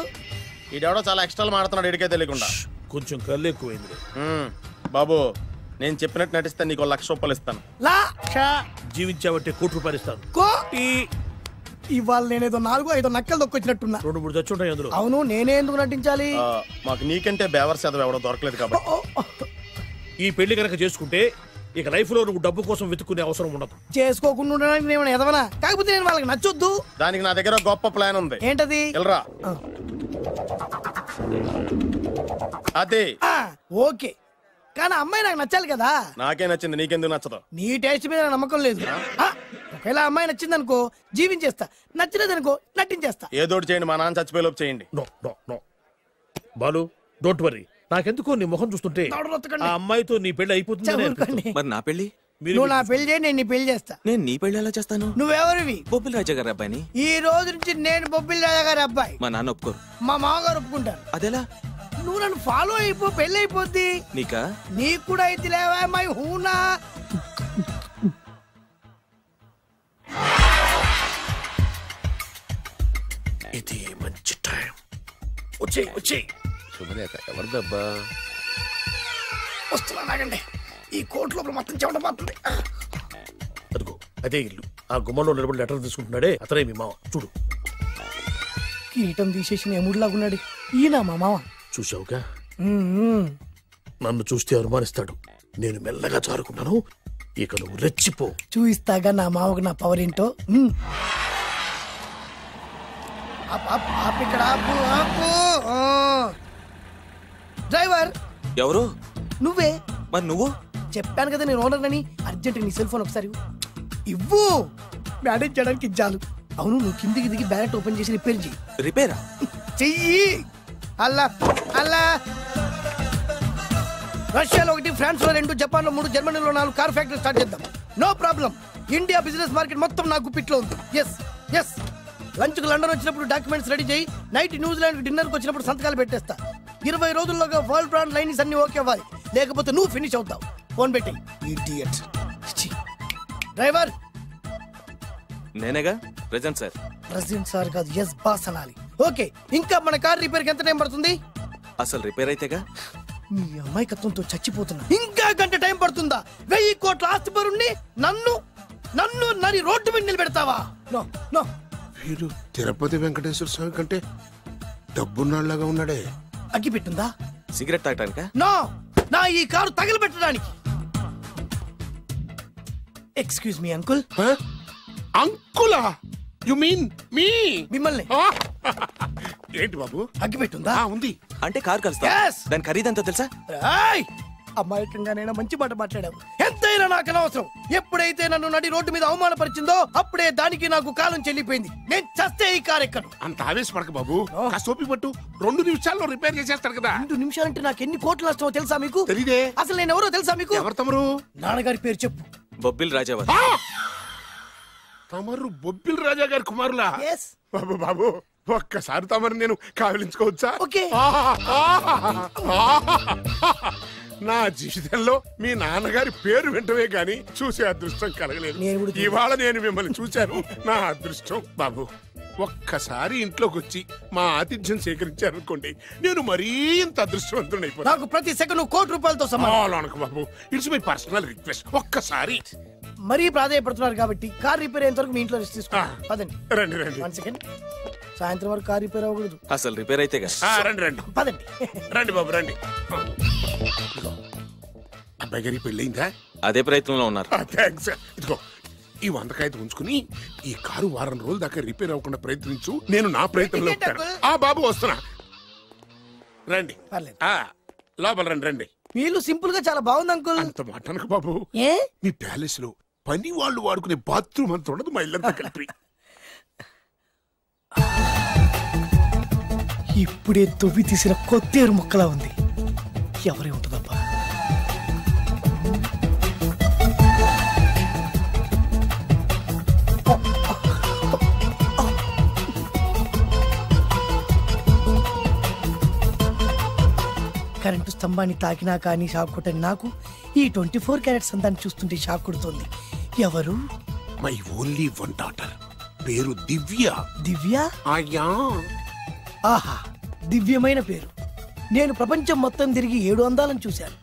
ఈడెవడో చాలా ఎక్స్ట్రా మాడుతున్నాడు, ఇడికే తెలియకుండా. కొంచెం కళ్ళు ఎక్కువైంది. బాబు నేను చెప్పినట్టు నటిస్తే నీకు 1,00,000 రూపాయలు ఇస్తాను. జీవించావంటే ₹1,00,000 ఇస్తాను. ఇవాళ నేనేదో 4-5 నక్కలు దొక్కొచ్చినట్టున్నా. 2-3 చచ్చుంటాయి అందులో. అవును, నేనే ఎందుకు నటించాలి? మాకు నీకంటే బేవర్స్ చదువు ఎవడో దొరకలేదు కాబట్టి. ఈ పెళ్లి కనుక చేసుకుంటే ఇక లైఫ్ లో నువ్వు డబ్బు కోసం వెతుక్కునే అవసరం ఉండదు. చేసుకోకుండా ఉండడానికి నేను ఎదవనా? కాకపోతే నేను వాళ్ళకి నచ్చొద్దు. దానికి నా దగ్గర గొప్ప ప్లాన్ ఉంది. ఏంటది? వెళ్ళరా. అదే ఓకే, కానీ అమ్మాయి నాకు నచ్చాలి కదా. నాకే నచ్చింది, నీకెందుకు నచ్చదు? నీ టేస్ట్ మీద నమ్మకం లేదు. ఒకవేళ అమ్మాయి నచ్చింది అనుకో జీవించేస్తా, నచ్చలేదనుకో నటించేస్తా. ఏదోటి చేయండి, మా నాన్న చచ్చిపోయేలోపు చేయండి. బాలు డోంట్ వరీ, నాకెందుకో నీ ముఖం చూస్తుంటే ఆ అమ్మాయితో నీ పెళ్లి అయిపోతుంది. మరి నా పెళ్లి? నువ్వు నా పెళ్లి చేయి, నేను నీ పెళ్లి చేస్తా. నేను నీ పెళ్లి ఎలా చేస్తాను? నువ్వెవరివి? బొబ్బిలి రాజా గారి అబ్బాయిని. ఈ రోజు నుంచి నేను బొబ్బిలి రాజా గారి అబ్బాయి. మా నాన్న ఒప్పుకోరు. మా మామగారు ఒప్పుకుంటారు. అదెలా? నువ్వు నన్ను ఫాలో అయిపో, పెళ్లి అయిపోద్ది. నీకా? నీకు కూడా అయితే లేవా మై హూనా. ఇది మంచి టైం. వచ్చేయ్ వచ్చేయ్. శుభలేఖ ఎవరిదబ్బా? వస్తున్నా, నాగండి. ఈ కోట్ లోపల మొత్తం చెమట పోతుంది. అదిగో అదే ఇల్లు. ఆ గుమ్మంలో నిలబడి లెటర్ తీసుకుంటున్నాడే అతనే మీ మామ. చూడు, కీటం తీసేసిన ఎముడిలాగున్నాడు. ఈయన మా మామ. చూసావుగా, నన్ను చూస్తే అనుమానిస్తాడు. నేను మెల్లగా చారుకున్నాను, ఇక నువ్వు రెచ్చిపో. చూయిస్తాగా నా మామకు నా పవర్ ఏంటో. ఇక్కడ డ్రైవర్ ఎవరు? నువ్వే. మరి నువ్వు? చెప్పాను కదా నేను ఓనర్ అని. అర్జెంట్ నీ సెల్ ఫోన్ ఒకసారి ఇవ్వు, మేనేజ్ చేయడానికి ఇచ్చాను. అవును, నువ్వు కిందికి దిగి బ్యాలెట్ ఓపెన్ చేసి రిపేర్ చెయ్యి. రిపేరా? చెయ్యి. అల్లా అల్లా. రష్యాలో 1, ఫ్రాన్స్ లో 2, జపాన్ లో 3, జర్మనీలో 4 కార్ ఫ్యాక్టరీ స్టార్ట్ చేద్దాం. No problem. India business market మొత్తం నా గుప్పిట్లో ఉంది. Yes yes. లంచ్ కు లండన్ వచ్చినప్పుడు డాక్యుమెంట్స్ రెడీ చేయి. నైట్ న్యూజిలాండ్ డిన్నర్ కు వచ్చినప్పుడు సంతకాలు పెట్టేస్తా. 20 రోజుల్లోగా వరల్డ్ బ్రాండ్ లైన్స్ అన్ని ఓకే అవ్వాలి, లేకపోతే నువ్వు ఫినిష్ అవుతావు. ఫోన్ పెట్టి. ఇడియట్. డ్రైవర్ నేనేగా. Present sir. ప్రెసిడెంట్ సార్ కాదు, ఎస్ బాస్ అనాలి. ఓకే, ఇంకా మన కార్ రిపేర్ కి ఎంత టైం పడుతుంది? అసలు రిపేర్ అయితేగా. మీ అమాయకత్వంతో చచ్చిపోతున్నా. ఇంకా గంట టైం పడుతుందా? 1000 కోట్ల ఆస్తి పరుణ్ణి నన్ను నన్ను నరి రోడ్డు మీద నిలబెడతావా? No no. వీడు తిరుపతి వెంకటేశ్వర స్వామి కంటే డబ్బున్నాళ్ళగా ఉన్నాడే. అగ్గి పెట్టుందా? సిగరెట్ తాగటానికా? నో, నా ఈ కారు తగలబెట్టడానికి. Excuse me uncle. అంకులా? You mean me? మిమ్మల్ని. ఏంటి బాబు? అగ్గి పెట్టుందా? ఉంది. అంటే కారు కలుస్తా. దాని ఖరీదంతా తెలుసా? అమాయకంగానైనా మంచి మాట మాట్లాడావు. ఎంతైనా నాకు అనవసరం. ఎప్పుడైతే నన్ను నడి రోడ్డు మీద అవమానపరిచిందో అప్పుడే దానికి నాకు కాలం చెల్లిపోయింది. నేను చస్తే ఈ కారు ఎక్కను. అంత ఆవేశపడక బాబు, కాస్త ఓపిక పట్టు. 2 నిమిషాల్లో రిపేర్ చేసేస్తారు కదా. 2 నిమిషాలంటే నాకు ఎన్ని కోట్ల నష్టమో తెలుసా మీకు? తెలీదే. అసలు నేను ఎవరో తెలుసా మీకు? ఎవరు తమరు? నాన్నగారి పేరు చెప్పు. బొబ్బిల్ రాజావారు. తమరు బొబ్బిల్ రాజా గారి కుమారులా? బాబు బాబు, ఒక్కసారి తమరు నేను కావలించుకోవచ్చా? నా జీవితంలో మీ నాన్నగారి పేరు వింటమే గాని చూసే అదృష్టం కలగలేదు. ఇవాళ నేను మిమ్మల్ని చూశాను, నా అదృష్టం. బాబు, ఒక్కసారి ఇంట్లోకి వచ్చి మా ఆతిథ్యం సేకరించారనుకోండి, నేను మరీ ఇంత అదృష్టవంతుడైపోతాను. నాకు ప్రతి సెకండ్ ₹1,00,00,000తో సమానం. బాబు, ఇట్స్ మై పర్సనల్ రిక్వెస్ట్. ఒక్కసారి. మరీ ప్రాధాయపడుతున్నారు కాబట్టి కార్ రిపేర్ అయ్యేంత వరకు మీ ఇంట్లో రెస్ట్ తీసుకో. పదండి. రండి రండి. 1 సెకండ్. సాయంత్రం వరకు కార్ రిపేర్ అవ్వకూడదు. అసలు రిపేర్ అయితేగా. రండి రండి. పదండి. రండి బాబు రండి. అబ్బాయి గారి పెళ్ళయిందా? అదే ప్రయత్నంలో ఉన్నారు. థ్యాంక్స్. ఇదిగో ఈ 100 కాగితం ఉంచుకుని ఈ కారు వారం రోజుల దాకా రిపేర్ అవ్వకుండా ప్రయత్నించు. నేను నా ప్రయత్నంలో ఉంటాను. బాబు వస్తున్నా. రండి లోపల రండి రండి. వీళ్ళు సింపుల్ గా చాలా బాగుంది అంకుల్. అంత మాట అనకు బాబు. ఏ మీ ప్యాలెస్ లో పని వాళ్ళు వాడుకునే బాత్రూమ్ అంత ఉండదు, మా ఇల్లంతా కలిపి. ఇప్పుడే తొవ్వి తీసిన కొత్తేరు ముక్కలా ఉంది. ఎవరే ఉంటుందబ్బా? కరెంటు స్తంభాన్ని తాకినా కానీ షాక్ కొట్టని నాకు ఈ 24 క్యారెట్స్ అందాన్ని చూస్తుంటే షాక్ కొడుతుంది. ఎవరు? మై ఓన్లీ వన్ డాటర్, పేరు దివ్య. దివ్య? అయ్యా, ఆహా, దివ్యమైన పేరు. నేను ప్రపంచం మొత్తం తిరిగి 7 అందాలను చూశాను.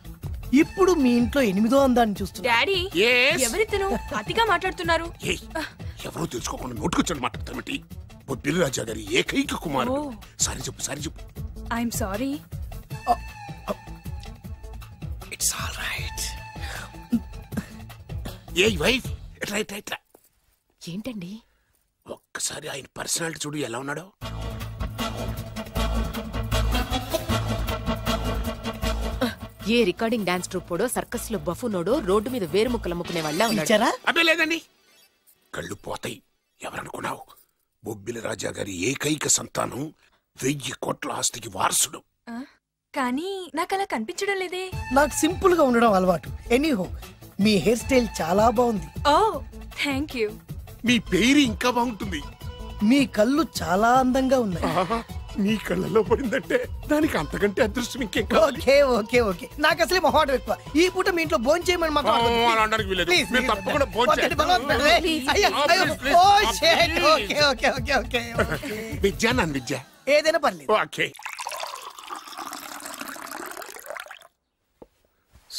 ఇప్పుడు మీ ఇంట్లో 8వ అందాన్ని చూస్తున్నా. Daddy, Yes? ఎవరితను అతిగా మాట్లాడుతున్నారు? ఎవరో తెలుసుకోకుండా నోటుకొచ్చాడు మాట్లాడతామటి. బొబ్బిలి రాజా గారి ఏకైక కుమారుడు. సారీ చెప్పు, సారీ చెప్పు. I'm sorry. It's all right. A wife, ఎట్లా ఎట్లా ఎట్లా ఏంటండి? ఒక్కసారి ఆయన పర్సనాలిటీ చూడు ఎలా ఉన్నాడో. ఏ రికార్డింగ్ డాన్స్ ట్రూపోడో, సర్కస్ లో బఫూనోడో, రోడ్డు మీద వేరు ముక్కలు అమ్ముకునే వాళ్ళ ఉన్నాడు. అబ్బే లేదండి, కళ్ళు పోతాయి. ఎవరనుకున్నావు? బొబ్బిలి రాజా గారి ఏకైక సంతానం, 1000 కోట్ల ఆస్తికి వారసుడు. కానీ నాకు అలా కనిపించడం లేదే. నాకు సింపుల్ గా ఉండడం అలవాటు. ఎనీహో, మీ హెయిర్ స్టైల్ చాలా బాగుంది. ఓ థ్యాంక్ యూ. మీ పేరు ఇంకా బాగుంటుంది. మీ కళ్ళు చాలా అందంగా ఉన్నాయి. నీ కళ్ళలో పడిందంటే దానికి అంతకంటే అదృష్టం ఇంకేం కావాలి. ఓకే ఓకే ఓకే, నాకు అసలే మొహాటం ఎక్కువ. ఈ పూట మీ ఇంట్లో భోజనం చేయమని మాత్రం అనొద్దు. అలా అనడానికి వీలేదు. Please, మీరు please. తప్పకుండా భోజనం ఒకటి చేయండి. బలవంతం పెడవే. అయ్యో, అయ్యో. Please, oh, please. shit. Okay okay okay okay okay. Vidya నన్ను విద్య ఏదైనా పర్లేదు. ఓకే.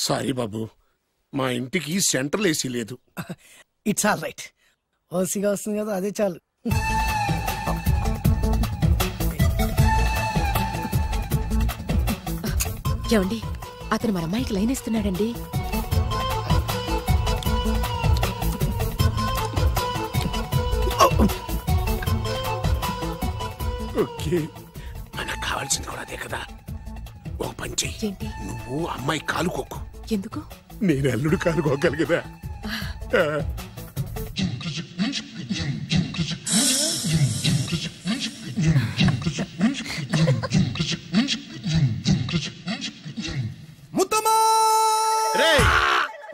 సారీ బాబు, మా ఇంటికి సెంట్రల్ ఏసీ లేదు. It's all right. ఓసిగా వస్తుంది కదా, అదే చాలు. ఏమండి, అతను మన అమ్మాయికి లైన్ ఇస్తున్నాడండి. ఓకే, మనకు కావాల్సింది కూడా అదే కదా. ఒక పని చెయ్యి, నువ్వు అమ్మాయి కాలుకోకు. ఎందుకు? నేను అల్లుడు కాలుకోగలి కదా.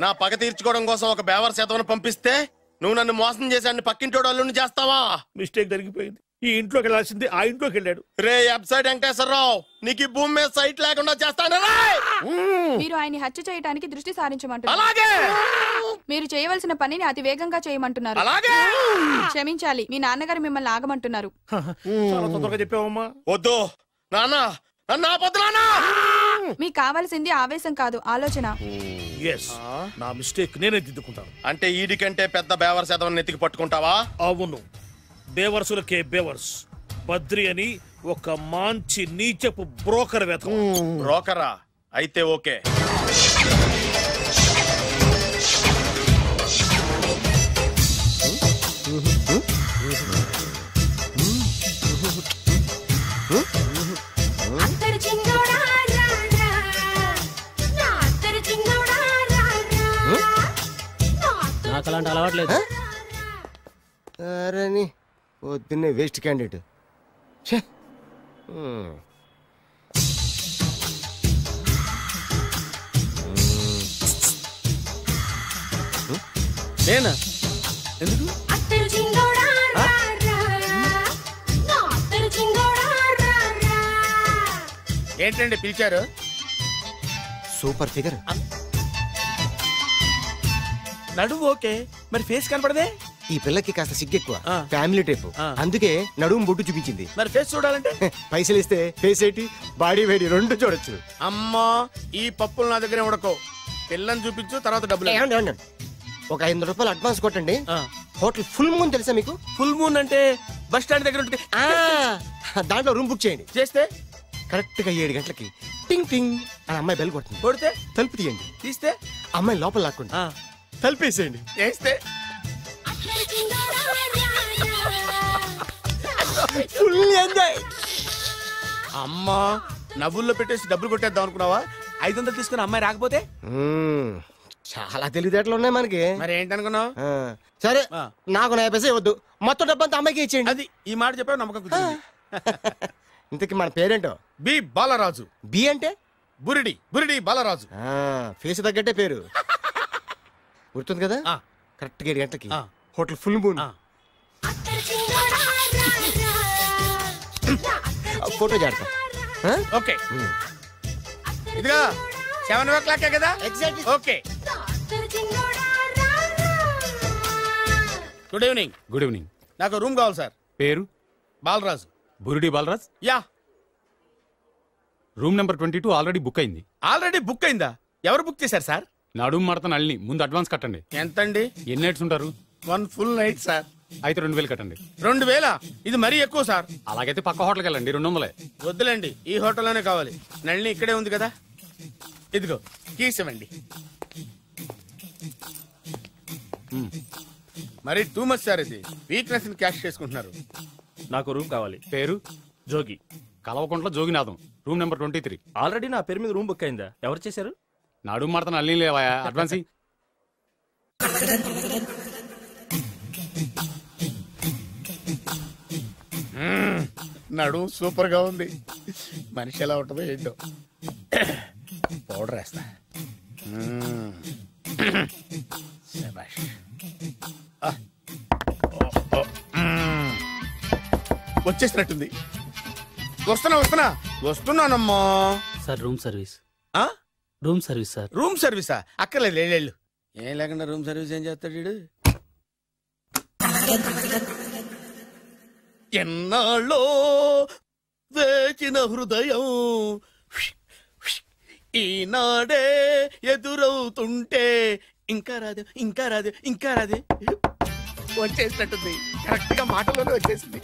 నా పగ తీర్చుకోవడం కోసం ఒక బేవర్ శాతం పంపిస్తే నువ్వు నన్ను మోసం చేశాన్ని పక్కింటోడు అల్లుని చేస్తావా? మిస్టేక్ జరిగిపోయింది. ఈ ఇంట్లోకి వెళ్ళాల్సింది ఆ ఇంట్లోకి వెళ్ళాడు. రే వెబ్సైట్ వెంకటేశ్వరరావు, నీకు ఈ భూమి మీద సైట్ లేకుండా చేస్తాను. మీరు ఆయన్ని హత్య చేయడానికి దృష్టి సారించమంటున్నారు. అలాగే. మీరు చేయవలసిన పనిని అతి వేగంగా చేయమంటున్నారు. అలాగే. క్షమించాలి, మీ నాన్నగారు మిమ్మల్ని ఆగమంటున్నారు. చాలా తొందరగా చెప్పావమ్మా. వద్దు నాన్న, నన్ను ఆపొద్దు నాన్న. మీకు కావాల్సింది ఆవేశం కాదు, ఆలోచన. నా మిస్టేక్ నేనే దిద్దుకుంటాను. అంటే ఈడి కంటే పెద్ద బేవర్ శాతం నెత్తికి పట్టుకుంటావా? అవును, బేవర్సులకే బేవర్స్. బద్రి అని ఒక మంచి నీచపు బ్రోకర్ వేతం. బ్రోకరా? అయితే ఓకే. నాకు అలాంటి అలవాట్లేదు. అరే నీ పొద్దున్నే వేస్ట్ క్యాండిడేట్. నేనా? ఎందుకు? ఏంటండి పిలిచారు? Super figure. నడువు ఓకే, మరి ఫేస్ కనపడదే. ఈ పిల్లకి కాస్త సిగ్గెక్కువ, ఫ్యామిలీ టైప్. అందుకే నడుము బొట్టు చూపించింది. మరి ఫేస్ చూడాలంటే పైసలు ఇస్తే ఫేస్ ఏంటి, బాడీ వేడి రెండు చూడొచ్చు. అమ్మా, ఈ పప్పులు నా దగ్గర ఉడకో. పిల్లని చూపించు, తర్వాత డబ్బులు. ఒక 500 రూపాయలు అడ్వాన్స్ కొట్టండి. హోటల్ ఫుల్ మూన్ తెలుసా మీకు? ఫుల్ మూన్ అంటే బస్ స్టాండ్ దగ్గర ఉంటుంది. దాంట్లో రూమ్ బుక్ చేయండి. చేస్తే కరెక్ట్ గా 7 గంటలకి టింగ్ టింగ్ అని అమ్మాయి బెల్ కొడుతుంది. కొడితే తలుపు తీయండి. తీస్తే అమ్మాయి లోపల లాక్కోండి. తలుపేసేయండి. చేస్తే ఫుల్ ఎంజాయ్. అమ్మా, నవ్వుల్లో పెట్టేసి డబ్బులు కొట్టేద్దాం అనుకున్నావా? 500 తీసుకుని అమ్మాయి రాకపోతే? చాలా తెలివితేటలు ఉన్నాయి మనకి. మరి ఏంటనుకున్నావు? సరే నాకు 50 పైసలు వద్దు, మొత్తం డబ్బంతా అమ్మాయికి ఇచ్చేయండి. అది ఈ మాట చెప్పావు, నమ్మకం కుదిరింది. ఇంతకీ మన పేరేంటో? బి బాలరాజు. బి అంటే బురిడి, బురిడి బాలరాజు. ఫేస్ తగ్గట్టే పేరు. గుర్తుంది కదా? కరెక్ట్ గా 7 గంటలకి హోటల్ ఫుల్ మూన్. ఫోటో చేడతా. ఓకే, ఇదిగా 7:00 కదా? Exactly. Okay. Good evening. Good evening. నాకు రూమ్ కావాలి సార్. పేరు? Balaraju. Burudi Balaraj. Yeah. Room number 22 already book అయింది. ఆల్రెడీ బుక్ అయిందా? ఎవరు బుక్ చేశారు సార్? నడుము మడత నల్లి. ముందు అడ్వాన్స్ కట్టండి. ఎంతండి? ఎన్ని నైట్స్ ఉంటారు? 1 ఫుల్ నైట్ సార్. అయితే 2000 కట్టండి. 2000? ఇది మరీ ఎక్కువ సార్. అలాగైతే పక్క హోటల్కి వెళ్ళండి, 200. వద్దులేండి, ఈ హోటల్లోనే కావాలి. నళిని ఇక్కడే ఉంది కదా. ఇదిగో కీస్ ఇవ్వండి. మరి టూ మచ్ సార్, ఇది వీక్నెస్ క్యాష్ చేసుకుంటున్నారు. నాకు రూమ్ కావాలి. పేరు? Jogi. Kalvakuntla Joginatham. Room number 23. Already నా పేరు మీద రూమ్ బుక్ అయిందా? ఎవరు చేశారు? నడుము మడత నల్లి లేవా? అడ్వాన్స్. నడు సూపర్ గా ఉంది. మనిషి ఎలా ఉంటుందో ఏంటో. పౌడర్ వేస్తా. వచ్చేసినట్టుంది. వస్తున్నానమ్మా. Sir room service. Room service sir. Room సర్వీసా? అక్కర్లేదు, లేళ్ళు. ఏం లేకుండా రూమ్ సర్వీస్ ఏం చేస్తాడు వీడు? ఎన్నాళ్ళో వేచిన హృదయం ఈనాడే ఎదురవుతుంటే ఇంకా రాదు, ఇంకా రాదు, ఇంకా రాదు. వచ్చేసినట్టుంది. కరెక్ట్ గా మాటలోనే వచ్చేసింది.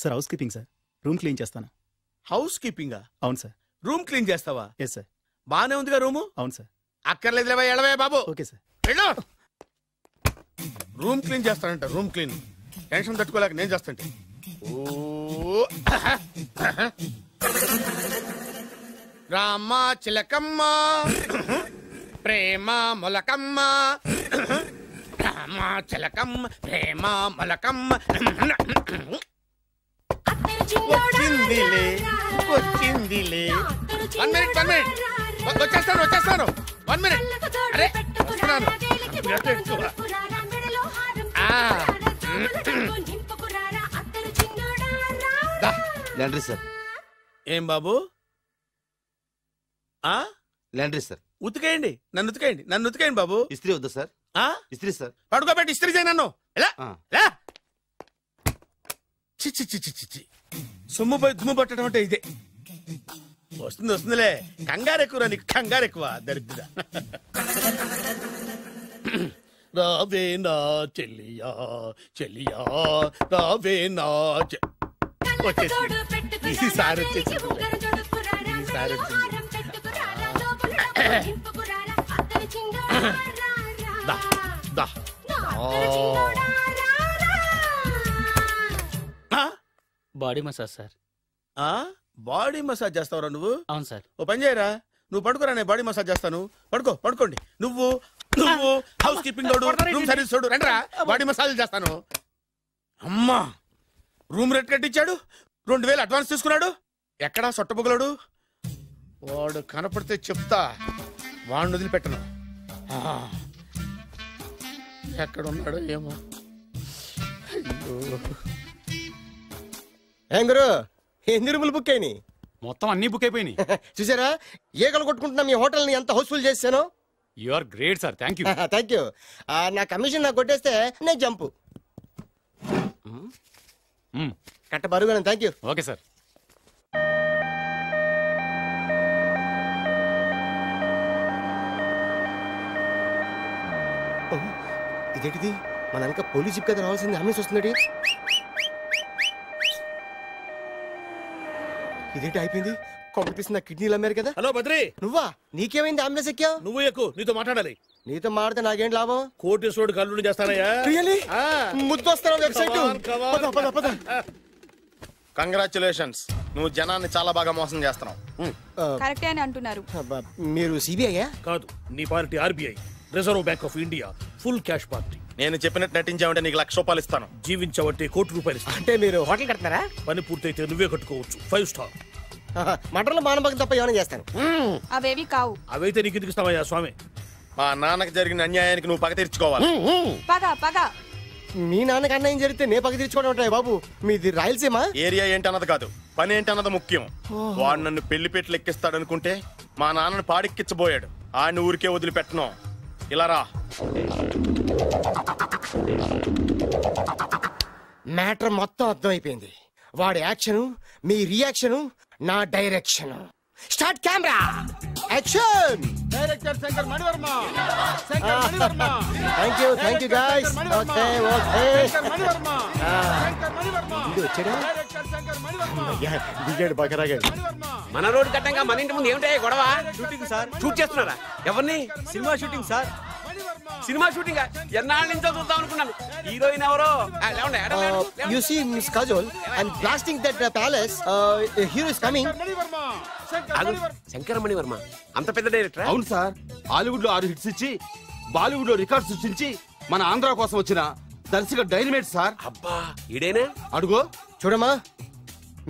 Sir housekeeping sir. Room clean చేస్తాను. హౌస్ కీపింగా? అవును సార్. రూమ్ క్లీన్ చేస్తావా? Yes sir. బానే ఉందిగా రూము? అవును సార్. అక్కర్లేదులేవా, ఎడవే బాబు. Okay sir. వెళ్ళు. రూమ్ క్లీన్ చేస్తానంట. Room clean. టెన్షన్ తట్టుకోలేక నేను చేస్తాంటే. ఓ రామ చిలకమ్మ ప్రేమ మొలకమ్మ, రామ చిలకమ్మ ప్రేమ మొలకమ్మ. వచ్చిందిలే, వచ్చిందిలే. 1 మినిట్, 1 మినిట్. వచ్చేస్తాను. 1 మినిట్. అరే వస్తున్నాను. Laundry sir. ఏం బాబు? Laundry sir. ఉతికేయండి, నన్ను ఉతికేయండి, నన్ను ఉతికేయండి బాబు. ఇస్త్రీ వద్దా సార్? ఇస్త్రీ సార్. పడుకోబెట్టి ఇస్త్రీ చేయి నన్ను. ఎలా చిచ్చి చిచ్చి చిచ్చి. సొమ్ము పోయి దుమ్ము పట్టడం అంటే ఇదే. వస్తుందిలే. కంగారు ఎక్కువ, నీకు కంగారు ఎక్కువ. దరిద్ర. రావే నా చెల్లియా, చెల్లియా రావే నా. వచ్చేసి ఈసారి వచ్చేసి ఈసారి వచ్చింది. Body massage sir. Body massage చేస్తావురా నువ్వు? అవును సార్. ఓ పని చేయరా, నువ్వు పడుకోరా, నేను బాడీ మసాజ్ చేస్తాను. పడుకోండి. నువ్వు హౌస్ కీపింగ్ తోడు, రూమ్ సర్వీస్ తోడు, రండిరా, బాడీ మసాజ్ చేస్తాను. అమ్మా, రూమ్ రేట్ కట్టించాడు, 2000 అడ్వాన్స్ తీసుకున్నాడు. ఎక్కడా సొట్టబొగలాడు? వాడు కనపడితే చెప్తా, వాడిని వదిలిపెట్టను. ఎక్కడున్నాడో ఏమో. ఏం గురు, ఎన్ని రూములు బుక్ అయినాయి? మొత్తం అన్ని బుక్ అయిపోయినాయి. చూసారా ఏకలు కొట్టుకుంటున్నా మీ హోటల్ ని ఎంత హౌస్ఫుల్ చేశాను. You are great sir. Thank you. Thank you. నా కమిషన్ నాకు కొట్టేస్తే నేను జంపు కట్ట బరుగా. Thank you. Okay sir. ఇదేంటిది? మన వెనక పోలీస్ జిప్ కదా రావాల్సింది, అంబులెన్స్ వస్తుంది. ఇదేంటి అయిపోయింది? కాంపిటీషన్ నా కిడ్నీలు అమ్మారు కదా. హలో బద్రి, నువ్వా? నీకేమైంది? అంబులెన్స్ ఎక్కావు? నువ్వు ఎక్కువ, నీతో మాట్లాడాలి. నీతో మాడితే నాకేం లాభం? కోటేశ్వరుడు కల్లుడు చేస్తానయ్యా. ముద్దు వస్తాను వెబ్సైట్. కంగ్రాచులేషన్స్, నువ్వు జనాన్ని చాలా బాగా మోసం చేస్తున్నావు. కరెక్టే అని అంటున్నారు. మీరు సిబిఐయా? కాదు, నీ party RBI, reserve bank of India, full cash party. నేను చెప్పినట్టు నటించావంటే నీకు ₹1,00,000 ఇస్తాను. జీవించావంటే ₹1,00,00,000 ఇస్తాను. అంటే మీరు హోటల్ కడతారా? పని పూర్తయితే నువ్వే కట్టుకోవచ్చు, 5 స్టార్. మటన్లో మానభంగం తప్ప ఏమైనా చేస్తాను. అవేవి కావు. అవైతే నీకు ఎందుకు ఇస్తావయ్యా స్వామి? మా నాన్నకి జరిగిన అన్యాయానికి నువ్వు పగ తీర్చుకోవాలి. పగ మీ నాన్నకి అన్యాయం జరిగితే నే పగ తీర్చుకోవడం ఉంటాయి బాబు. మీది రాయలసీమ. ఏరియా ఏంటన్నది కాదు, పని ఏంటన్నది ముఖ్యం. వాడు నన్ను పెళ్లి పెట్లు ఎక్కిస్తాడు అనుకుంటే మా నాన్నను పాడెక్కించబోయాడు. ఆడిని ఊరికే వదిలిపెట్టను. ఇలా రా. మ్యాటర్ మొత్తం అర్థమైపోయింది. వాడి యాక్షన్, మీ రియాక్షన్, నా direction. Start camera, action. Director Shankar Mani Varma. Shankar Mani Varma. Thank you guys. Okay Shankar Mani Varma. Shankar Mani Varma. ఇది వచ్చాడా? డైరెక్టర్ శంకర్ మణివర్మ. దిగాడు బకరాగాడు. మన రోడ్డు కట్టంగా మన ఇంటి ముందు ఏమిటాయి గొడవ? Shooting sir. షూట్ చేస్తున్నారా? ఎవరిని? Cinema shooting sir. Cinema shooting ఎన్నాళ్ళ నుంచో చూద్దాం అనుకున్నాను. హీరోయిన్ ఎవరో? You see Miss Kajol, I'm blasting that palace. Hero is coming. Shankara Mani Varma అంత పెద్ద డైరెక్టర్? అవును సార్, హాలీవుడ్ లో 6 హిట్స్ ఇచ్చి బాలీవుడ్ లో రికార్డ్ సృష్టించి మన ఆంధ్ర కోసం వచ్చిన దర్శక డైనమేట్ సార్. అబ్బా, ఈడేనా? అడుగో. చూడమ్మా,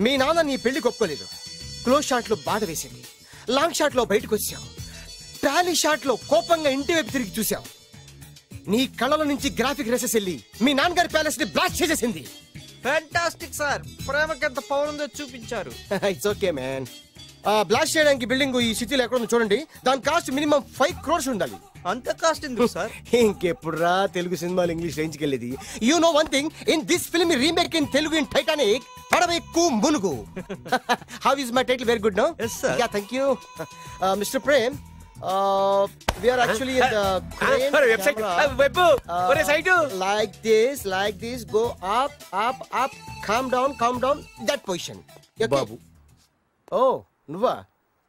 మీ నాన్న నీ పెళ్లి ఒప్పుకోలేదు. క్లోజ్ షాట్ లో బాధ వేసింది, లాంగ్ షాట్ లో బయటకు వచ్చావు, టాలీ షాట్ లో కోపంగా ఇంటి వైపు తిరిగి చూసావు. నీ కళ్ళల నుంచి గ్రాఫిక్ రెసెస్ వెళ్ళి మీ నాన్నగారి ప్యాలెస్ ని బ్లాస్ట్ చేసేసింది. ఫ్యాంటాస్టిక్ సార్, ప్రేమకి ఎంత పవర్ ఉందో చూపించారు. It's okay man. బ్లాస్ట్ చేయడానికి బిల్డింగ్ ఈ సిటీలో ఎక్కడ ఉందో చూడండి. దాని కాస్ట్ మినిమం 5 crores ఉండాలి. అంత కాస్ట్ ఎందుకు సార్? ఇంకెప్పుడు రా తెలుగు సినిమాలు ఇంగ్లీష్ రేంజ్కి వెళ్ళేది. You know one thing, in this film remake in Telugu in Titanic, పడవెక్కు మునుగు. How is my title? Very good no. Yes sir. Yeah, thank you. Mr. Prem, we are actually in the crane website. camera. Web site. Like this, go up, calm down, that position. Okay? Babu, Oh, నువ్వా?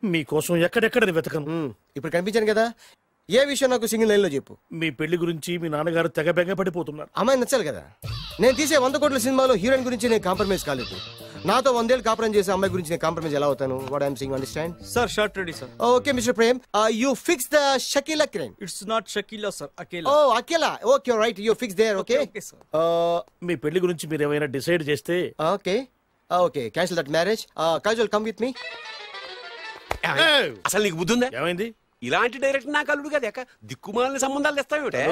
మీకోసం ఎక్కడెక్కడ వెతకను. ఇప్పుడు కనిపించాను కదా. ఏ విషయం నాకు single line లో చెప్పు. మీ పెళ్లి గురించి మీ నాన్నగారు తెగ బెంగ పడిపోతున్నారు. అమ్మాయి నచ్చాలి కదా. నేను తీసే 100 కోట్ల సినిమాలో హీరోయిన్ గురించి నేను కాంప్రమైజ్ కాలేదు. నాతో 100 ఏళ్ళు కాపురం చేసే అమ్మాయి గురించి నేను కాంప్రమైజ్ ఎలా అవుతాను? What I'm saying, understand? Sir shot ready sir. Okay mister Prem, you fix the Shakeela crime. It's not Shakeela sir, Akela. Oh Akela. Okay right, you fix there. Okay మీ పెళ్లి గురించి మీరు ఏమైనా డిసైడ్ చేస్తే? Okay cancel that marriage. Kajal come with me. అసలు నీకు బుద్ధి ఉందా? ఏమైంది? ఇలాంటి డైరెక్టర్ నాకు అల్లుడు కదా, దిక్కుమాలిన సంబంధాలు తెస్తావేమిటే?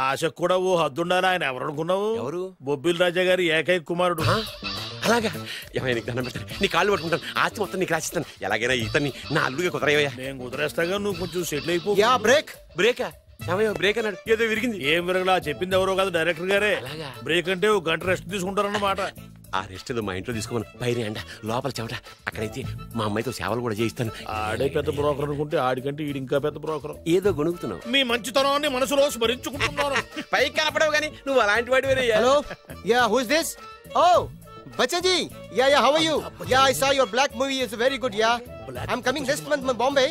ఆశ కూడా ఓ హద్దుండాలి. ఆయన ఎవరు అనుకున్నావు? ఎవరు? బొబ్బిల్ రాజా గారి ఏకైక కుమారుడు. అలాగా? ఏమైనా నీకు దండం పెడతాను, నీ కాళ్ళు పట్టుకుంటాను, ఆస్తి మొత్తం నీకు రాసిస్తాను. ఎలాగైనా ఇతన్ని నా అల్లుడిగా కుదరయ్యా. నేను కుదిరేస్తాగా, నువ్వు కొంచెం సెటిల్ అయిపో. బ్రేకా? బ్రేక్ అన్నాడు, ఏదో విరిగింది. ఏం విరగలా? చెప్పింది ఎవరో కాదు, డైరెక్టర్ గారే. బ్రేక్ అంటే 1 గంట రెస్ట్ తీసుకుంటారన్నమాట. ఆ రెస్ట్ ఏదో మా ఇంట్లో తీసుకోమను. పైన ఎండ, లోపల చెమట. అక్కడైతే మా అమ్మాయితో సేవలు కూడా చేయిస్తాను. ఆడే పెద్ద బ్రోకర్ అనుకుంటే ఆడికంటే ఈడు ఇంకా పెద్ద బ్రోకర్. ఏదో గొణుగుతున్నావు. మీ మంచితనాన్ని మనసులో స్మరించుకుంటున్నాను. పైకి కనపడవు కానీ నువ్వు అలాంటి వాడి. Hello, yeah who is this? Oh Bachchan ji, yeah, how are you? Yeah, I saw your black movie. It's very good, yeah. I'm coming next month in Bombay.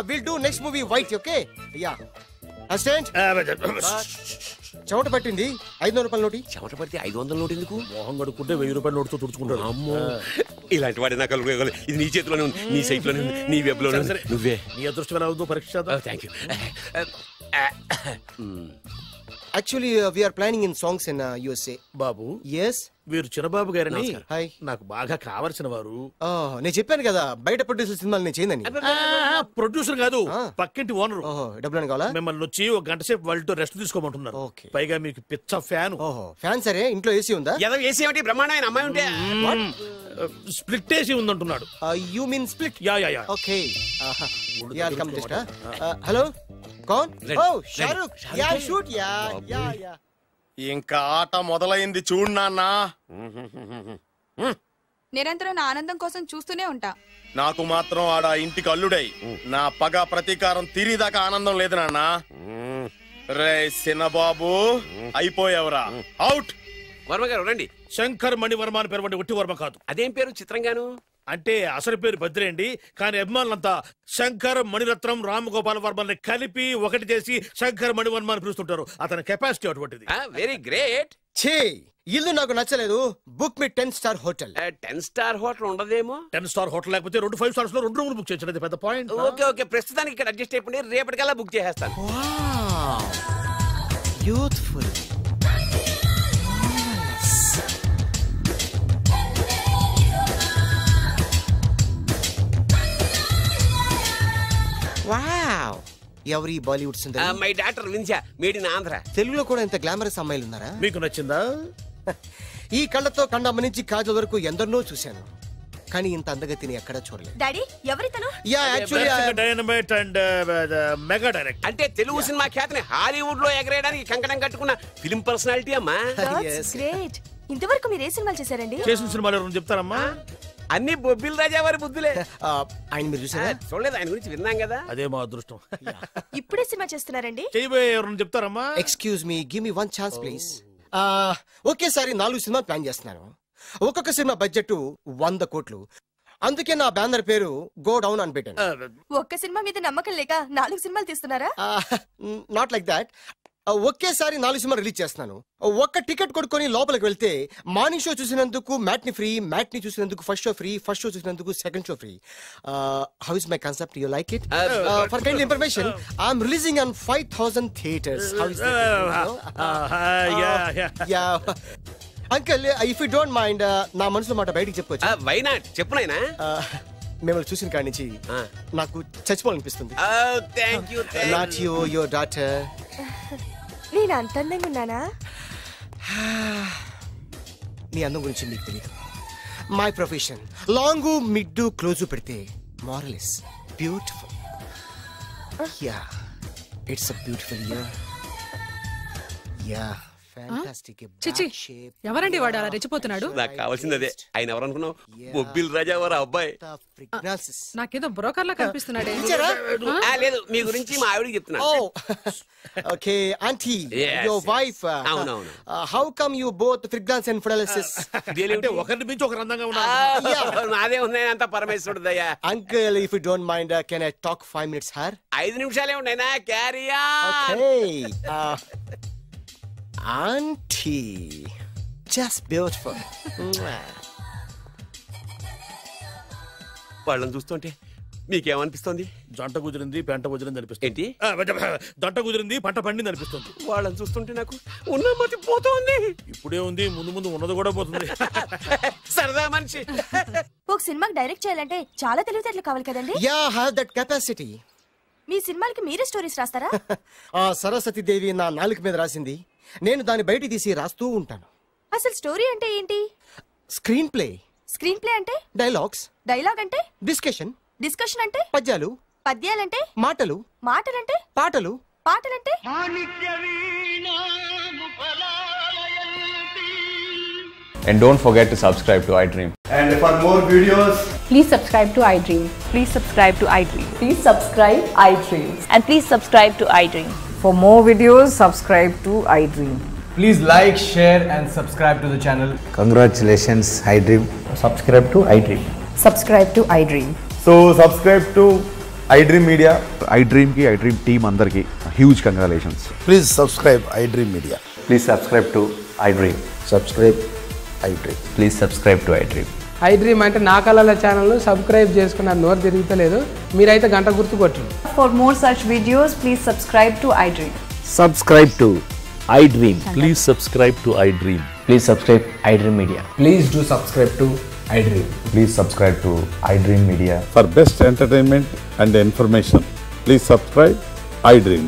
We'll do next movie white, okay? Yeah. Assistant? చెమట పట్టింది. 500 రూపాయల నోటి. చెమట పడితే 500 note ఎందుకు? మోహం కడుక్కుంటే 1000 రూపాయల నోటుతో తుడుచుకుంటాడు. అమ్మో, ఇలాంటి వాడి నాకు ఇది నీ చేతిలోనే ఉంది, నీ సైట్ లోనే ఉంది, నీ వెబ్ లోనే ఉంది. నువ్వే. నీ అదృష్టం ఎలా ఉందో పరీక్ష. Thank you. Actually, we are planning in songs in USA. Babu. Yes. వీరు చిన్నబాబు గారని హాయ్. నాకు బాగా కావలసిన వారు. నేను చెప్పాను కదా బయట ప్రొడ్యూసర్ సినిమాలు నేను చేయనని. ప్రొడ్యూసర్ కాదు, పక్కింటి ఓనర్. డబ్బులు కావాలా? మిమ్మల్ని వచ్చి 1 గంట సేపు వాళ్ళతో రెస్ట్ తీసుకోమంటున్నారు. పైగా మీకు పిచ్చ ఫ్యాన్. ఫ్యాన్ సరే, ఇంట్లో ఏసీ ఉందా? ఏసీ ఏమిటి? బ్రహ్మాండమైన అమ్మాయి ఉంటే స్ప్లిట్ ఏసీ ఉందంటున్నాడు. You mean split? Yeah. Okay. Yeah come just. Hello, కౌన్? Oh Shahrukh. Yeah shoot. Yeah. ఇంకా ఆట మొదలైంది చూడు నాన్న. నిరంతరం నా ఆనందం కోసం చూస్తూనే ఉంటా. నాకు మాత్రం ఆడ ఇంటికి అల్లుడై నా పగ ప్రతీకారం తీరిదాకా ఆనందం లేదు నాన్న. రే సినబాబు, అయిపోయావురా, అవుట్. వర్మ గారు రండి. శంకర్ మణివర్మ అని పేరు, ఒట్టి వర్మ కాదు. అదేం పేరు చిత్రంగాను? అంటే అసలు పేరు బద్రే అండి, కానీ అభిమానులంతా శంకర్ మణిరత్నం రామగోపాల్ వర్మని కలిపి ఒకటి చేసి శంకర్ మణివర్మ అని పిలుస్తుంటారు. అతని కెపాసిటీ అటువంటిది. Very great. ఛే ఇల్లు నాకు నచ్చలేదు. బుక్ మీ 10 స్టార్ హోటల్. 10 స్టార్ హోటల్ ఉండదేమో. 10 స్టార్ హోటల్ లేకపోతే 2 5 స్టార్స్ లో 2 రూములు బుక్ చేయొచ్చు. అది పెద్ద పాయింట్. ఓకే ఓకే, ప్రస్తుతానికి ఇక్కడ అడ్జస్ట్ అయిపోయి రేపటికల్లా బుక్ చేసేస్తాను. బ్యూటిఫుల్. వావ్, ఎవరి బాలీవుడ్ సుందరి? My doctor Vinsa, made in Andhra. తెలుగులో కూడా ఇంత గ్లామరస్ అమ్మాయిలు ఉన్నారా? మీకు నచ్చిందా? ఈ కళ్ళతో కండమ్మ నుంచి కాజల్ వరకు ఎందరినో చూశాను, కానీ ఇంత అందగతిని ఎక్కడా చూడలేదు. డాడీ ఎవరితను? Yeah actually dynamite and mega direct. అంటే తెలుగు సినిమా ఖ్యాతిని హాలీవుడ్ లో ఎగరేయడానికి కంకణం కట్టుకున్న ఫిలిం పర్సనాలిటీ అమ్మా. గ్రేట్. ఇంతవరకు మీరు ఏ సినిమాలు చేశారండి? చేసిన సినిమాలు ఎవరు చెప్తారమ్మా? అన్ని బొబ్బిల్ రాజా వారి బుద్ధులే. ఆయన మీరు చూసారా? చూడలేదు, ఆయన గురించి విన్నాం కదా. అదే మా అదృష్టం. ఇప్పుడే సినిమా చేస్తున్నారండి? చేయబోయే ఎవరు చెప్తారమ్మా? Excuse me, give me 1 chance please. ఒకేసారి 4 సినిమా ప్లాన్ చేస్తున్నాను. ఒక్కొక్క సినిమా బడ్జెట్ 100 కోట్లు. అందుకే నా బ్యానర్ పేరు గో డౌన్ అని పెట్టాను. ఒక్క సినిమా మీద నమ్మకం లేక 4 సినిమాలు తీస్తున్నారా? Not like that. ఒకేసారి 4 సినిమా రిలీజ్ చేస్తున్నాను. ఒక్క టికెట్ కొనుక్కొని లోపలికి వెళ్తే మార్నింగ్ షో చూసినందుకు మ్యాట్ని ఫ్రీ, మ్యాట్ని చూసినందుకు first show free, first show చూసినందుకు second show free. How is my concept? You like it? For kind information, I'm releasing on 5000 theatres. How is that? Uncle, if you don't mind, నా మనసులో మాట బయటికి చెప్పుకోవచ్చు. Why not? చెప్పు నాయనా. మిమ్మల్ని చూసిన కాడి నుంచి నాకు చచ్చిపోవాలనిపిస్తుంది. Not you, your daughter. నేను అంత అందంగా ఉన్నానా? నీ అందం గురించి మీకు తెలియదు. My profession long mid close పెడితే moral is beautiful. Yeah, it's a beautiful year. Yeah, చిచి, ఎవరండి వాడు అలా రెచ్చిపోతున్నాడు? నాకు కావాల్సింది అదే. ఆయన ఎవరు అనుకున్నావు? బొబ్బిల్ రాజా వారు అబ్బాయి. నాకేదో బ్రోకర్ లా కనిపిస్తున్నాడే. లేదు, మీ గురించి మా ఆవిడకి చెప్తున్నాను. Okay auntie, your wife. How come you both fragrance and fidelities? అంటే ఒకరిని మించి ఒకరు అందంగా ఉన్నారు. నాదే ఉన్నాయి అంత పరమేశ్వరుడు దయ్యా. Uncle, if you don't mind, can I talk 5 minutes sir? 5 నిమిషాలే ఉన్నాయినా. Carry on. Okay Auntie, just beautiful. వాళ్ళని చూస్తుంటే మీకేమనిపిస్తుంది? జంట కుదిరింది, పెంట కుదిరింది అనిపిస్తుంది. ఏంటి? జంట కుదిరింది, పంట పండింది అనిపిస్తుంది. వాళ్ళని చూస్తుంటే నాకు ఉన్న మతి పోతుంది. ఇప్పుడే ఉంది, ముందు ముందు ఉన్నది కూడా పోతుంది. సరదా మనిషి. ఒక సినిమాకి డైరెక్ట్ చేయాలంటే చాలా తెలివితేటలు కావాలి కదండి? Yeah, have that capacity. మీ సినిమాలకి మీరే స్టోరీస్ రాస్తారా? సరస్వతి దేవి నా నాలుక మీద రాసింది, నేను దాన్ని బయట తీసి రాస్తూ ఉంటాను. అసలు స్టోరీ అంటే ఏంటి? Screen play. స్క్రీన్ ప్లే అంటే? డైలాగ్స్. డైలాగ్ అంటే? డిస్కషన్. డిస్కషన్ అంటే? పద్యాలు. పద్యాలంటే? మాటలు. మాటలంటే? పాటలు. పాటలంటే? And don't forget to subscribe to iDream. And for more videos, please subscribe to iDream. Please subscribe to iDream. Please subscribe iDream. And please subscribe to iDream. For more videos, subscribe to iDream. please like, share and subscribe to the channel. Congratulations, iDream. Subscribe to iDream. Subscribe to iDream. So subscribe to iDream Media. iDream ki iDream team andarki huge congratulations. Please subscribe iDream Media. Please subscribe to iDream. Subscribe iDream. Please subscribe to iDream. iDream అంటే నా కళల channel subscribe చేసుకున్న నోరు తిరుగుతలేదు, మీరైతే గంట గుర్తు కొట్టండి. For more such videos, please subscribe to iDream. Subscribe to iDream. Please subscribe to iDream. Please subscribe iDream Media. Please do subscribe to iDream. Please subscribe to iDream Media. For best entertainment and information, please subscribe iDream.